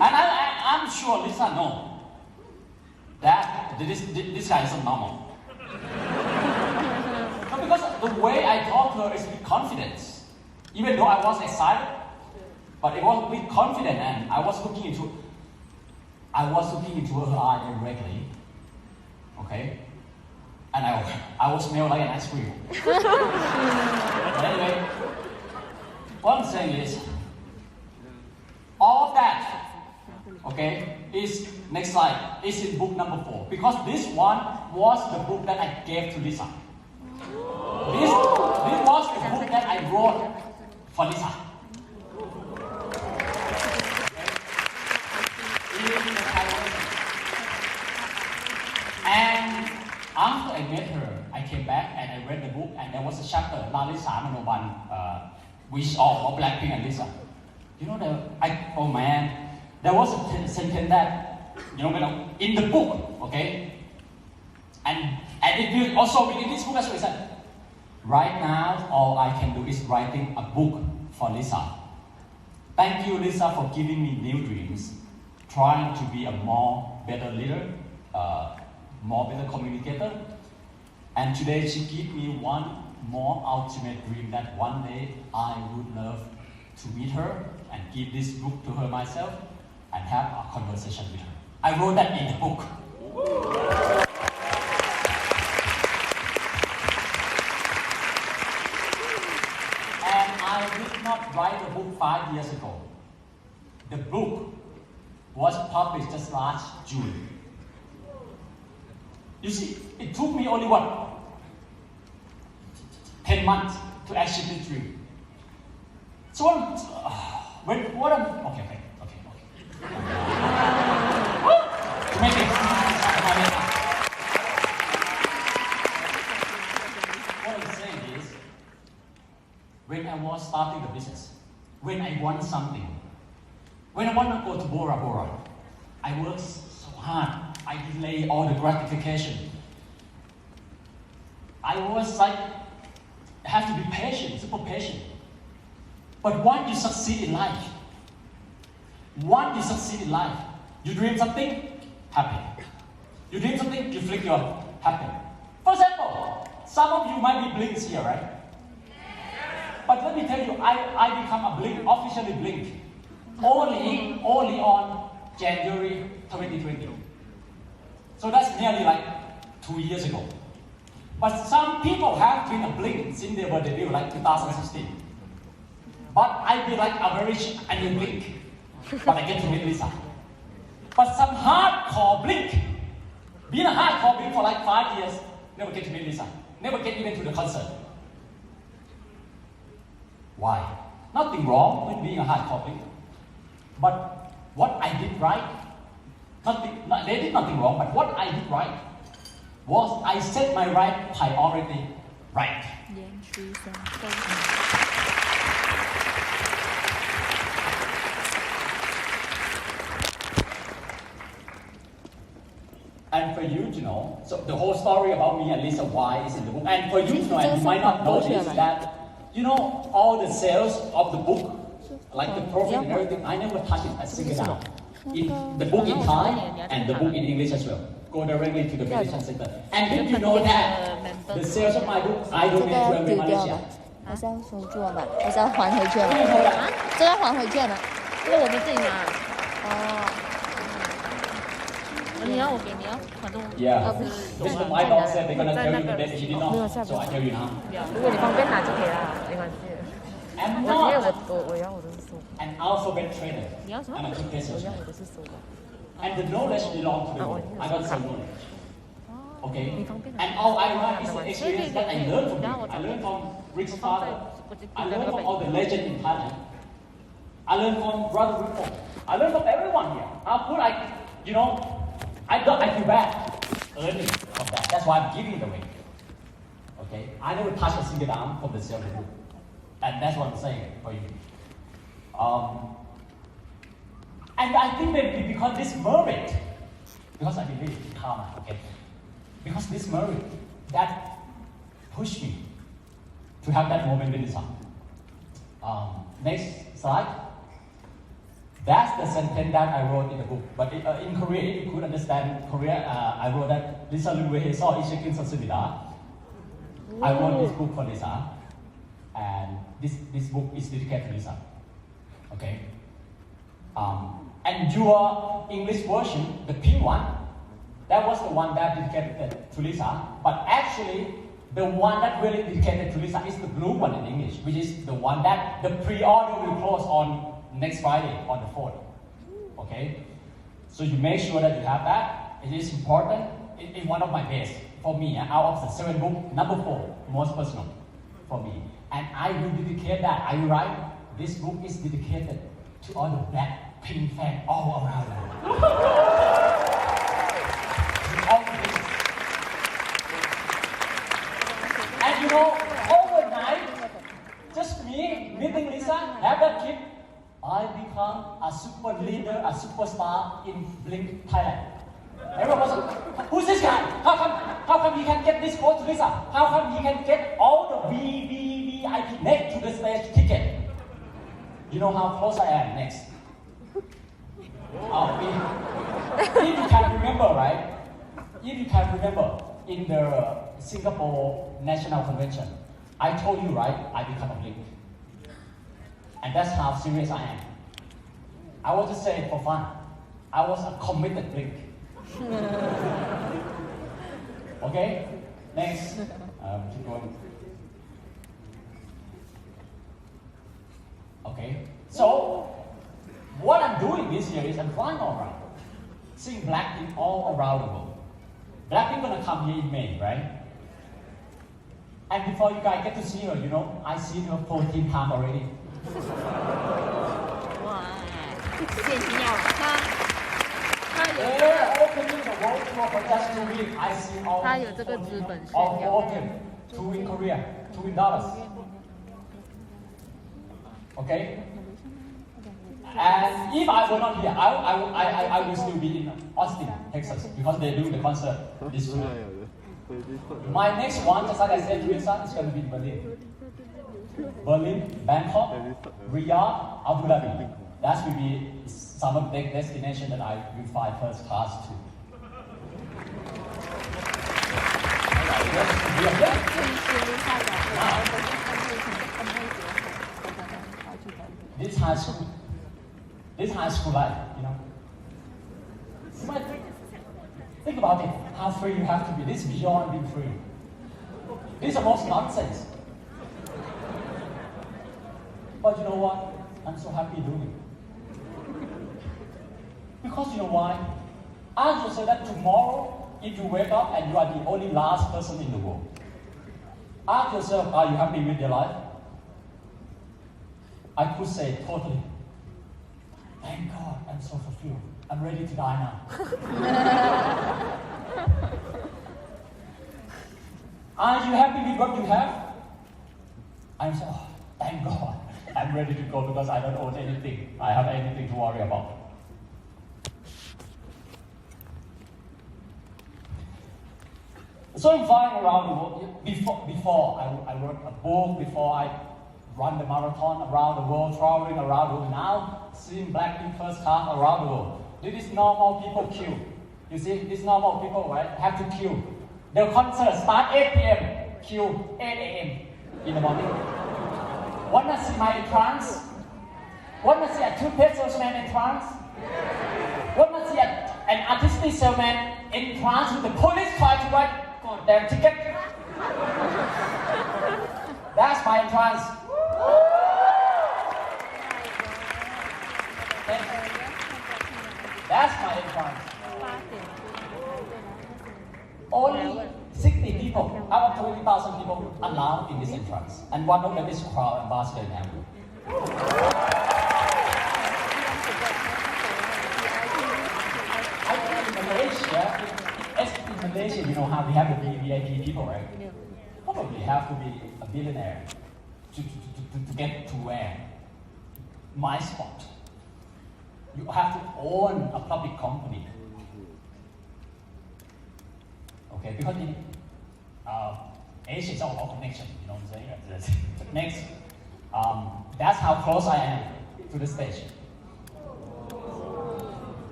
And I'm sure Lisa knows that this guy isn't normal. No, because the way I talk to her is with confidence. Even though I was excited, but it was with confidence, and I was looking into her eye directly. Okay? And I was smell like an ice cream. But anyway, what I'm saying is, all of that, okay, is, next slide, is in book number 4. Because this one was the book that I gave to Lisa. This was the book that I wrote for Lisa. And after I met her, I came back and I read the book, and there was a chapter, Lalisa Manoban, which of Blackpink and Lisa. You know, oh man, there was a sentence that, in the book, okay? And it will also within this book as well, said, right now, all I can do is writing a book for Lisa. Thank you, Lisa, for giving me new dreams, trying to be a more better leader, more better communicator. And today she gave me one more ultimate dream that one day I would love to meet her and give this book to her myself and have a conversation with her. I wrote that in the book. And I did not write the book 5 years ago. The book was published just last June. You see, it took me only 10 months to achieve this dream. So okay. What I'm saying is, when I was starting the business, when I want something, when I want to go to Bora Bora, I worked so hard. I delay all the gratification. I was like, have to be patient, super patient. But once you succeed in life, you dream something, happy. You dream something, you flick your happy. For example, some of you might be Blinks here, right? But let me tell you, I become a Blink, officially Blink, only on January 2020. So that's nearly like 2 years ago. But some people have been a Blink since they were debuted, like 2016. But I be like average and a Blink. But I get to meet Lisa. But some hardcore Blink, being a hardcore Blink for like 5 years, never get to meet Lisa. Never get even to the concert. Why? Nothing wrong with being a hardcore Blink. But what I did right, they did nothing wrong, but what I did right was I set my right priority right. And for you to know, so the whole story about me and Lisa why is in the book. And for you to know, and you might not know this, that all the sales of the book, like the profit and everything, I never touch it a single time. In the book in Thai and the book in English as well. Go directly to the meditation center. And did you know that the sales of my book, I donate to every Malaysia. 还是要收住了嘛？还是要还回去了？啊，这要还回去了，因为我们自己拿。哦。你要我给你要反正 Yeah. Mr. My boss said they're gonna tell you the date. He did not. So I tell you now. 如果你方便拿就可以了，没关系。 I'm 我 not 我要我的是收。 an alphabet trader. 你要什么？ I'm a two 我 pesos. 要我的是收的。and the knowledge belongs to the world. I got some knowledge. Okay? And all I want is the experience that I learned from him. I learned from Rick's father. I learned from all the legends in Thailand. I learned from Brother Ripple. I learned from everyone here. How could I, I feel bad earning from that. That's why I'm giving it away. Okay? I never touched a single dime from the sale of the book. And that's what I'm saying for you. And I think that because this merit, because I believe in karma, okay? Because this merit, that pushed me to have that moment with Lisa. Next slide. That's the sentence that I wrote in the book. But in Korea, if you could understand Korea, I wrote that Lisa Luwe saw Ishikin Sasubida. I wrote this book for Lisa. And this book is dedicated to Lisa. Okay? And your English version, the pink one, that was the one that dedicated to Lisa. But actually, the one that really dedicated to Lisa is the blue one in English, which is the one that the pre-order will close on next Friday, on the 4th. Okay? So you make sure that you have that. It is important. It's one of my best. For me, out of the 7 books, number 4, most personal for me. And I will dedicate that. Are you right? This book is dedicated to all the black pink fans all around the world. All the places. And overnight, just me meeting Lisa, have that kid, I become a super leader, a superstar in Blink Thailand. Everyone was like, who's this guy? How come he can get this quote to Lisa? How come he can get all the VIP next to the stage ticket? You know how close I am next? If you can remember, right? If you can remember, in the Singapore National Convention, I told you, right, I become a Blink. And that's how serious I am. I was just saying it for fun. I was a committed Blink. Okay? Next. Keep going. Okay? So, what I'm doing this year is I'm flying all around. Seeing Blackpink all around the world. Blackpink gonna come here in May, right? And before you guys get to see her, I see her 14 times already. 哇，炫耀他有这个资本炫耀。Two in Korea, two in Dallas. Okay? And if I were not here, I will still be in Austin, Texas, because they do the concert this week. My next one, just like I said to Lisa, is going to be Berlin. Berlin, Bangkok, Riyadh, Abu Dhabi. That will be some of the destinations that I will fly first class to. This high school life, But think about it, how free you have to be. This is beyond being free. This is the most nonsense. But you know what? I'm so happy doing it. Because you know why? Ask yourself that tomorrow, if you wake up and you are the only last person in the world, ask yourself, are you happy with your life? I could say totally. Thank God, I'm so fulfilled. I'm ready to die now. Are you happy with what you have? I'm so, thank God. I'm ready to go because I don't own anything. I have anything to worry about. So I'm flying around the world. Before I wrote a book, before I run the marathon around the world, traveling around the world. Now, seeing Blackpink first class around the world. This normal people queue. You see, these normal people, right, have to queue. The concert starts 8 p.m. Queue 8 a.m. in the morning. Wanna see my entrance? Wanna see a toothpaste salesman entrance? Wanna see an artistic salesman entrance with the police car to buy their ticket? That's my entrance. That's That's my entrance. 8 Only 60 people out of 20,000 people allowed in this entrance. And one of them is Crown Ambassador in Amway. I think in Malaysia, you know how we have the VIP people, right? Probably have to be a billionaire to get to where? My spot. You have to own a public company. Okay, because in Asia is all about connection, you know what I'm saying? Next, that's how close I am to the stage.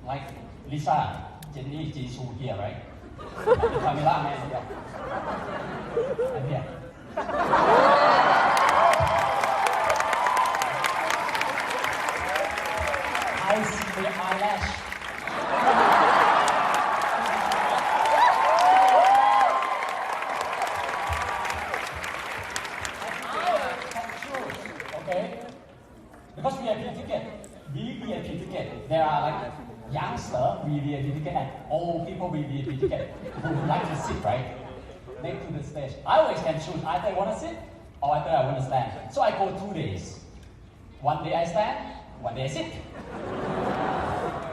Like Lisa, Jenny, Jisoo here, right? Camila, man, here. I'm here. I see the eyelash. Okay? Because VIP ticket, VIP ticket, there are like youngster VIP ticket and old people VIP ticket who would like to sit right next to the stage. I always can choose either I want to sit or either I want to stand. So I go 2 days. One day I stand, one day I sit.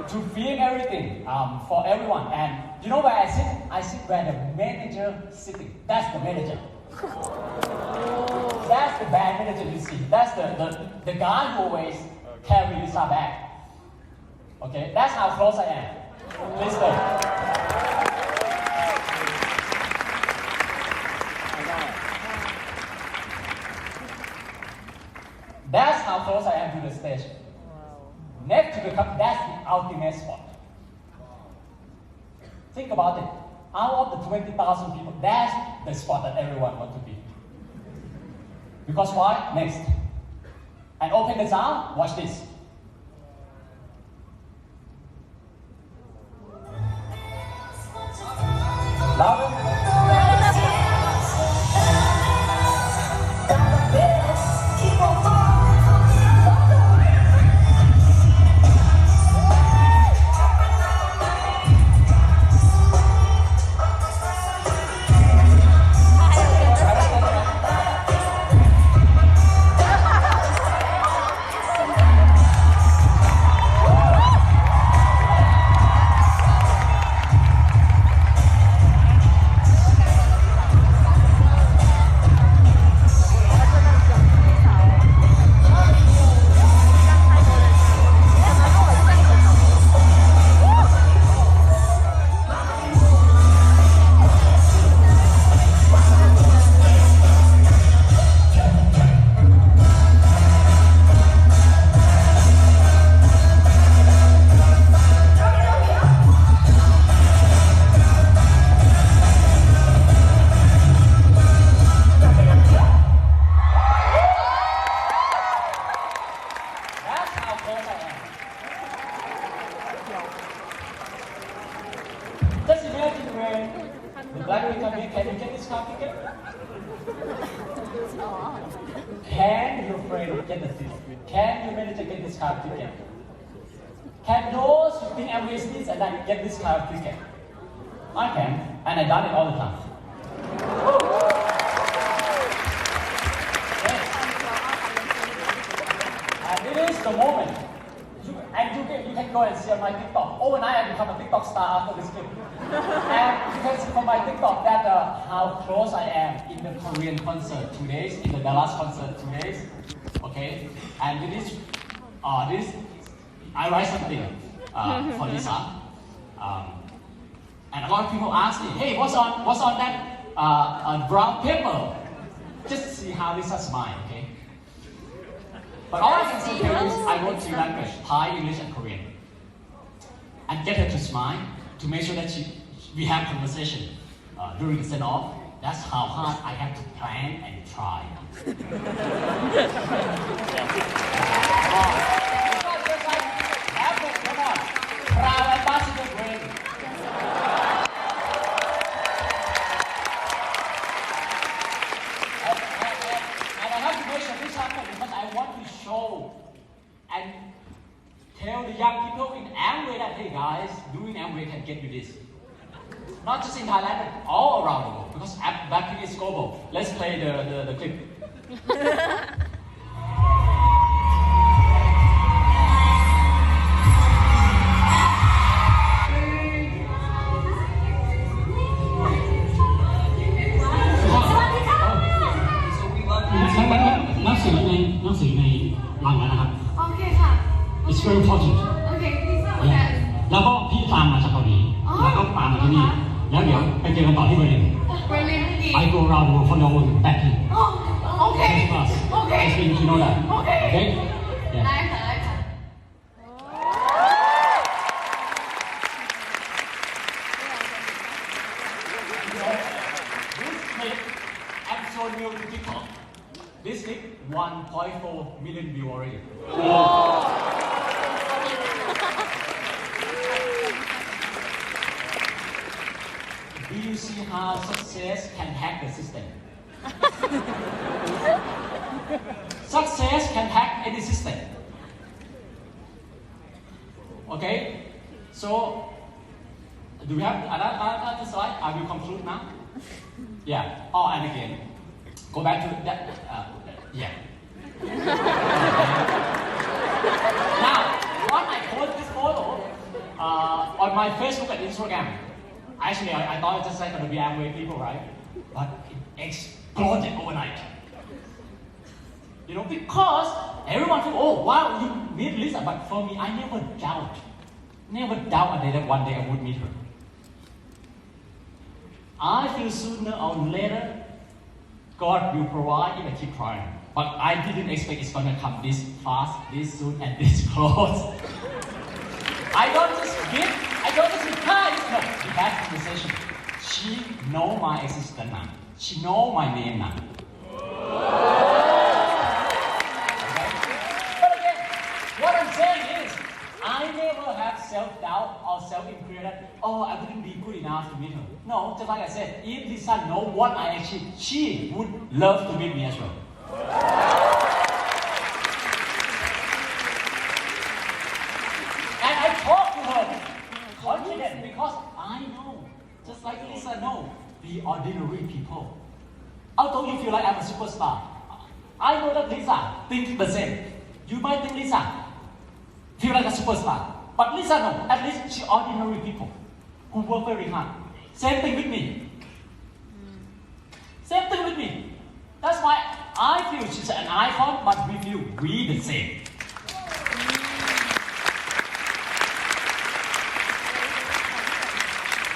To film everything for everyone. And you know where I sit? I sit where the manager sitting. That's the manager. That's the band manager you see. That's the guy who always carry Lisa back. Okay, that's how close I am. Please stay. That's how close I am to the stage. Next to the cup, that's the ultimate spot. Think about it. Out of the 20,000 people, that's the spot that everyone wants to be. Because why? Next. And open the sound, watch this. Louder. Just imagine when the black people come in, can you get this car ticket? Can your friend get the ticket? Can your manager get this car ticket? Can those who think I'm wasting and then get this car ticket? I can, and I've done it all the time. And it is the moment. You can go and see on my TikTok. Overnight I become a TikTok star after this clip. And you can see from my TikTok that how close I am in the Korean concert 2 days, in the Dallas concert 2 days. Okay? And this, I write something for Lisa. And a lot of people ask me, hey, what's on that brown paper? Just to see how Lisa smiles, okay? But all I can say here is I wrote 3 languages, Thai, English, and Korean. And get her to smile, to make sure that we have conversation during the send-off. That's how hard I have to plan and try. Come on. Proud ambassador brain. And I have to make sure this happens because I want to show and tell the young people in Amway guys doing Amway can get you this. Not just in Thailand, but all around the world. Because backpacking is global. Let's play the clip. It's very important โอเคลิซ่าเหมือนกัน แล้วก็พี่ตามมาจากเกาหลีแล้วก็ตามมาที่นี่แล้วเดี๋ยวไปเจอกันต่อที่เบอร์ลิน เบอร์ลินอีก I go around the world for no one packing โอเค class โอเค I think you know that โอเค okay ได้ค่ะได้ค่ะ This clip I'm showing you on TikTok. This clip 1.4 million view already. Do you see how success can hack the system? Success can hack any system. Okay? So, do we have another slide? I will conclude now. Yeah. Oh, and again, go back to that. Yeah. Now, when I post this photo on my Facebook and Instagram, actually I thought it's just like going to be Amway people, right? But it exploded overnight. You know, because everyone thinks, oh wow, you meet Lisa, but for me, I never doubt that one day I would meet her. I feel sooner or later, God will provide if I keep trying. But I didn't expect it's gonna come this fast, this soon, and this close. I don't just reply. No, we had conversation. She know my existence now. She know my name now. Okay? But again, what I'm saying is, I never have self-doubt or self-inquiry that, oh, I wouldn't be good enough to meet her. No, just like I said, if Lisa know what I achieved, she would love to meet me as well. And I talk to her confident because I know, just like Lisa know, we ordinary people. Although you feel like I'm a superstar, I know that Lisa thinks the same. You might think Lisa feel like a superstar. But Lisa, no, at least she ordinary people who work very hard. Same thing with me. Same thing with me. That's why I feel she's an icon, but we feel we the same.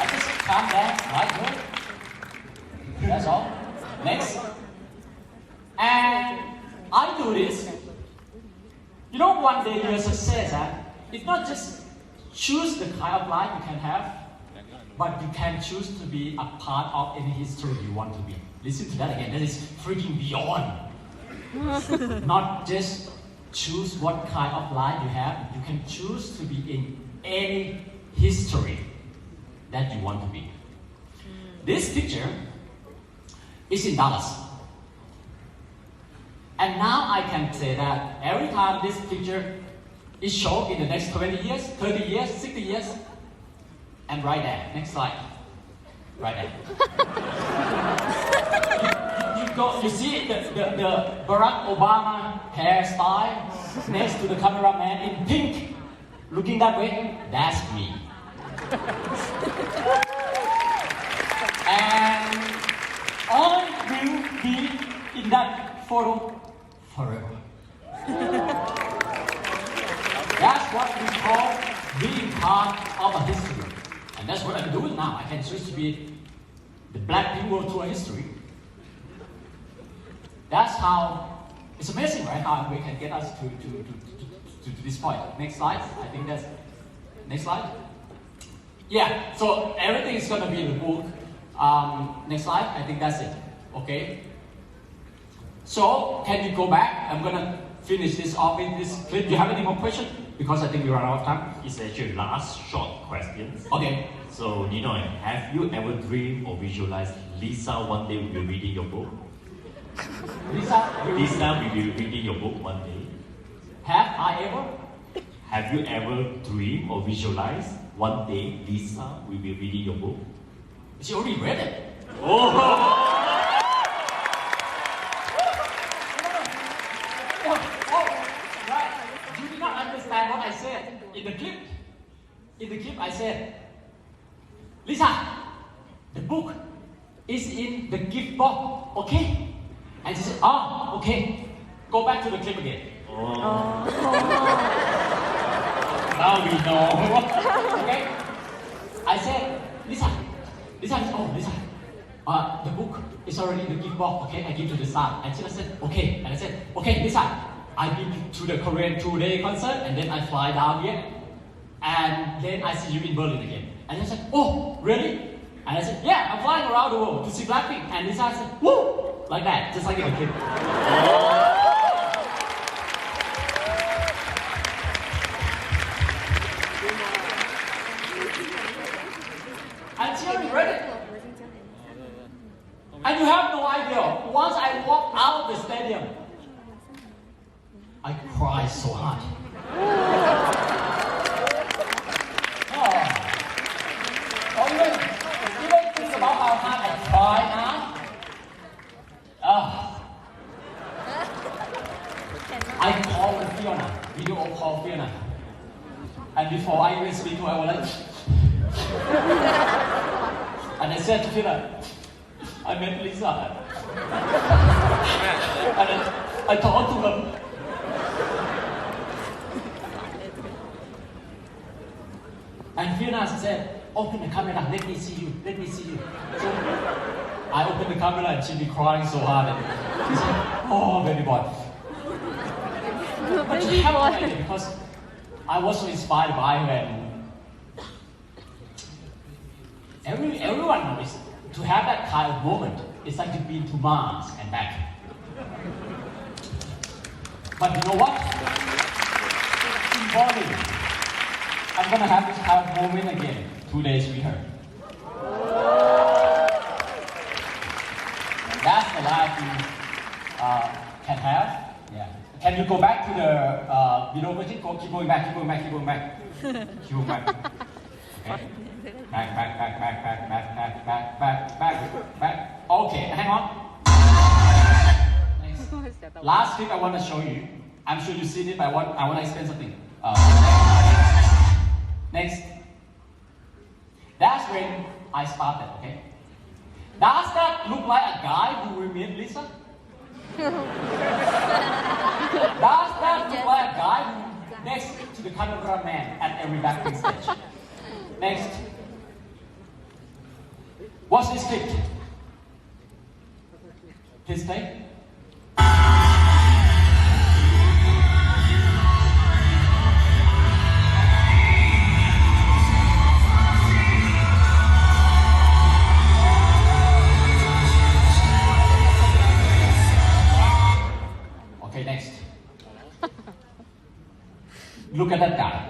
I just calm down, right here. That's all. Next. And I do this. You know, one day your success, it's not just choose the kind of life you can have, but you can choose to be a part of any history you want to be. Listen to that again. That is freaking beyond. Not just choose what kind of life you have. You can choose to be in any history that you want to be. This picture is in Dallas. And now I can say that every time this picture is shown in the next 20 years, 30 years, 60 years, and right there, next slide, right there. You see the Barack Obama hairstyle next to the cameraman in pink, looking that way, that's me. And I will be in that photo forever. That's what we call being part of a history. And that's what I'm doing now. I can choose to be the Blackpink World Tour history. That's how, it's amazing, right? How we can get us to this point. Next slide. I think that's, next slide. Yeah, so everything is going to be in the book. Next slide. I think that's it. Okay. So, can you go back? I'm going to finish this off in this clip. Do you have any more questions? Because I think we run out of time. It's actually last short questions. Okay. So, Ninoy, have you ever dreamed or visualized Lisa one day will be reading your book? Lisa will be reading your book one day. Have I ever? Have you ever dreamed or visualized one day Lisa will be reading your book? She already read it. Oh! Right. You did not understand what I said in the clip. In the clip, I said, Lisa, the book is in the gift box, okay? And she said, oh, okay. Go back to the clip again. Oh. Now we know. Okay? I said, Lisa, Lisa, the book is already in the gift box, okay? I give to the staff. And she said, okay. And I said, okay, Lisa, I've been to the Korean 2-day concert and then I fly down here. And then I see you in Berlin again. And I said, oh, really? And I said, yeah, I'm flying around the world to see Blackpink. And Lisa said, woo! Like that, just like in the clip. And she already read it. And you have no idea, once I walked out of the stadium, I cried so hard. Even think about how hard I cry now. I called Fiona, video call Fiona. And before I even speak to her, I was like, and I said to Fiona, I met Lisa. And I talked to her. And Fiona said, open the camera, let me see you, let me see you. So I opened the camera and she'd be crying so hard. And she said, oh, baby boy. But she have no idea because I was so inspired by her. And everyone knows to have that kind of moment, it's like you've been to Mars and back. But you know what? In Berlin, I'm gonna have this kind of moment again. 2 days with her. That's the life you can have. Yeah. Can you go back to the video question? Keep going back. Keep going back. Okay. Back. Okay, hang on. Next. Last clip I want to show you. I'm sure you've seen it, but I want to explain something. Next. That's when I started, okay? Does that look like a guy who will meet Lisa? Does that look like a guy who next to the cameraman at every Blackpink stage? Next. Watch this clip. Please play. Okay, next. Look at that guy.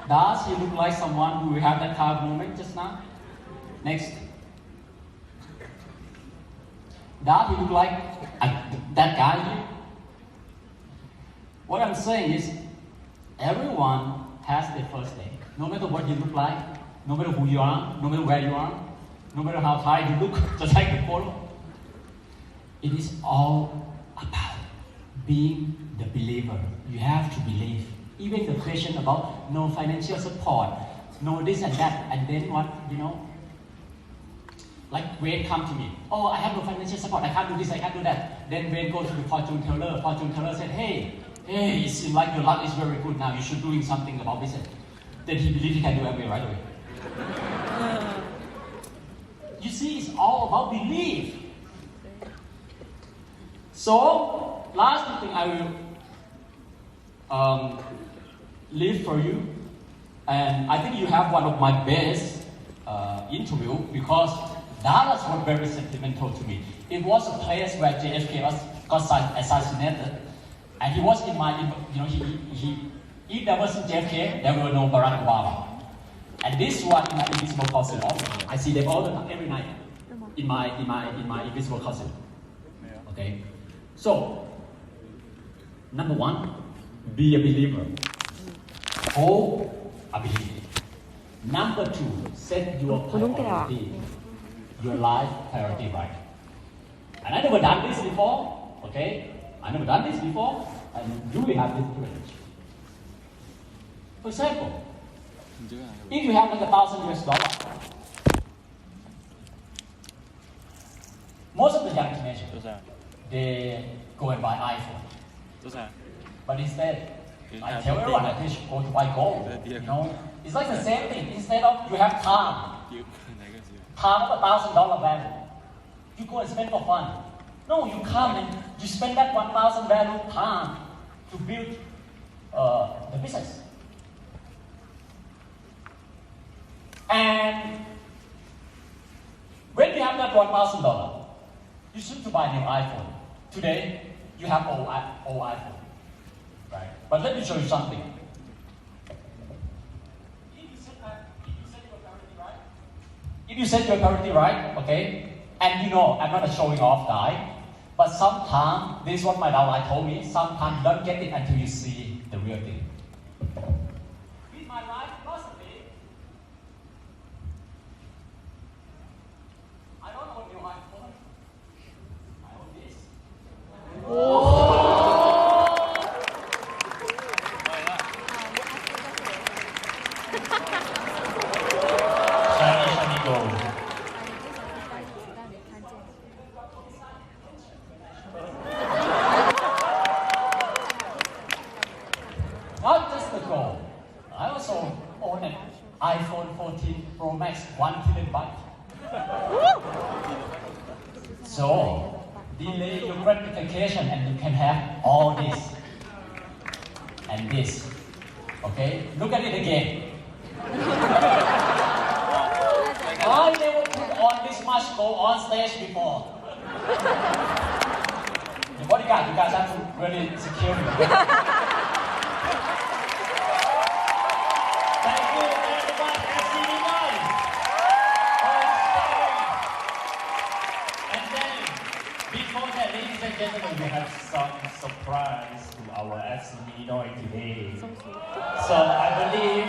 Does he look like someone who will have that kind of moment just now? Next. Does he look like that guy here? What I'm saying is, everyone has their first day. No matter what you look like, no matter who you are, no matter where you are, no matter how tired you look, just like the photo. It is all about being the believer. You have to believe. Even the question about no financial support, no this and that, and then what, like Wayne come to me. Oh, I have no financial support, I can't do this, I can't do that. Then Wayne go to the fortune teller. Fortune teller said, hey, it seems like your luck is very good now, you should doing something about this. Then he believed he can do everything right away. You see, it's all about belief. So, last thing I will leave for you, and I think you have one of my best interview because Dallas was very sentimental to me. It was a place where JFK got assassinated, and he was in my, if there wasn't JFK, there were no Barack Obama. And this one in my invisible cousin also. I see them all the time, every night, in my invisible cousin. Okay. So, number one, be a believer. Hope a believer. Number two, set your priority, your life priority right. And I never done this before, okay? I never done this before, and you will have this privilege. For example, if you have like $1,000, most of the young teenagers, they go and buy iPhone. But instead, I tell everyone that they should go to buy gold. You know, it's like the same thing. Instead of you have time of $1,000 value, you go and spend for fun. No, you come and you spend that 1,000 value time to build the business. And when you have that $1,000, you should to buy a new iPhone. Today, you have old iPhone, right? But let me show you something. If you set your priority right, okay, and you know, I'm not a showing off guy, but sometimes, this is what my downline told me, sometimes you don't get it until you see the real thing. With my life philosophy, I don't own new iPhone. I own this. Shiny gold. Not just the gold. I also own an iPhone 14 Pro Max 1 TB. So, delay your gratification and you can have all this and this. Okay? Look at it again. I never put on this much gold on stage before. The bodyguard, you guys have to really secure me. Thank you everyone, FC Ninoy. And then, before that, ladies and gentlemen, we have some surprise to our FC Ninoy today. So I believe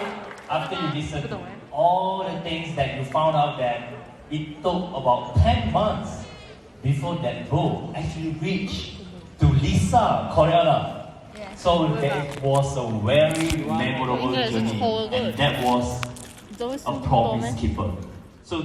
after you listen to all the things that you found out that it took about 10 months before that book actually reached to Lisa Koreana. So that was a very memorable journey, and that was a promise keeper. So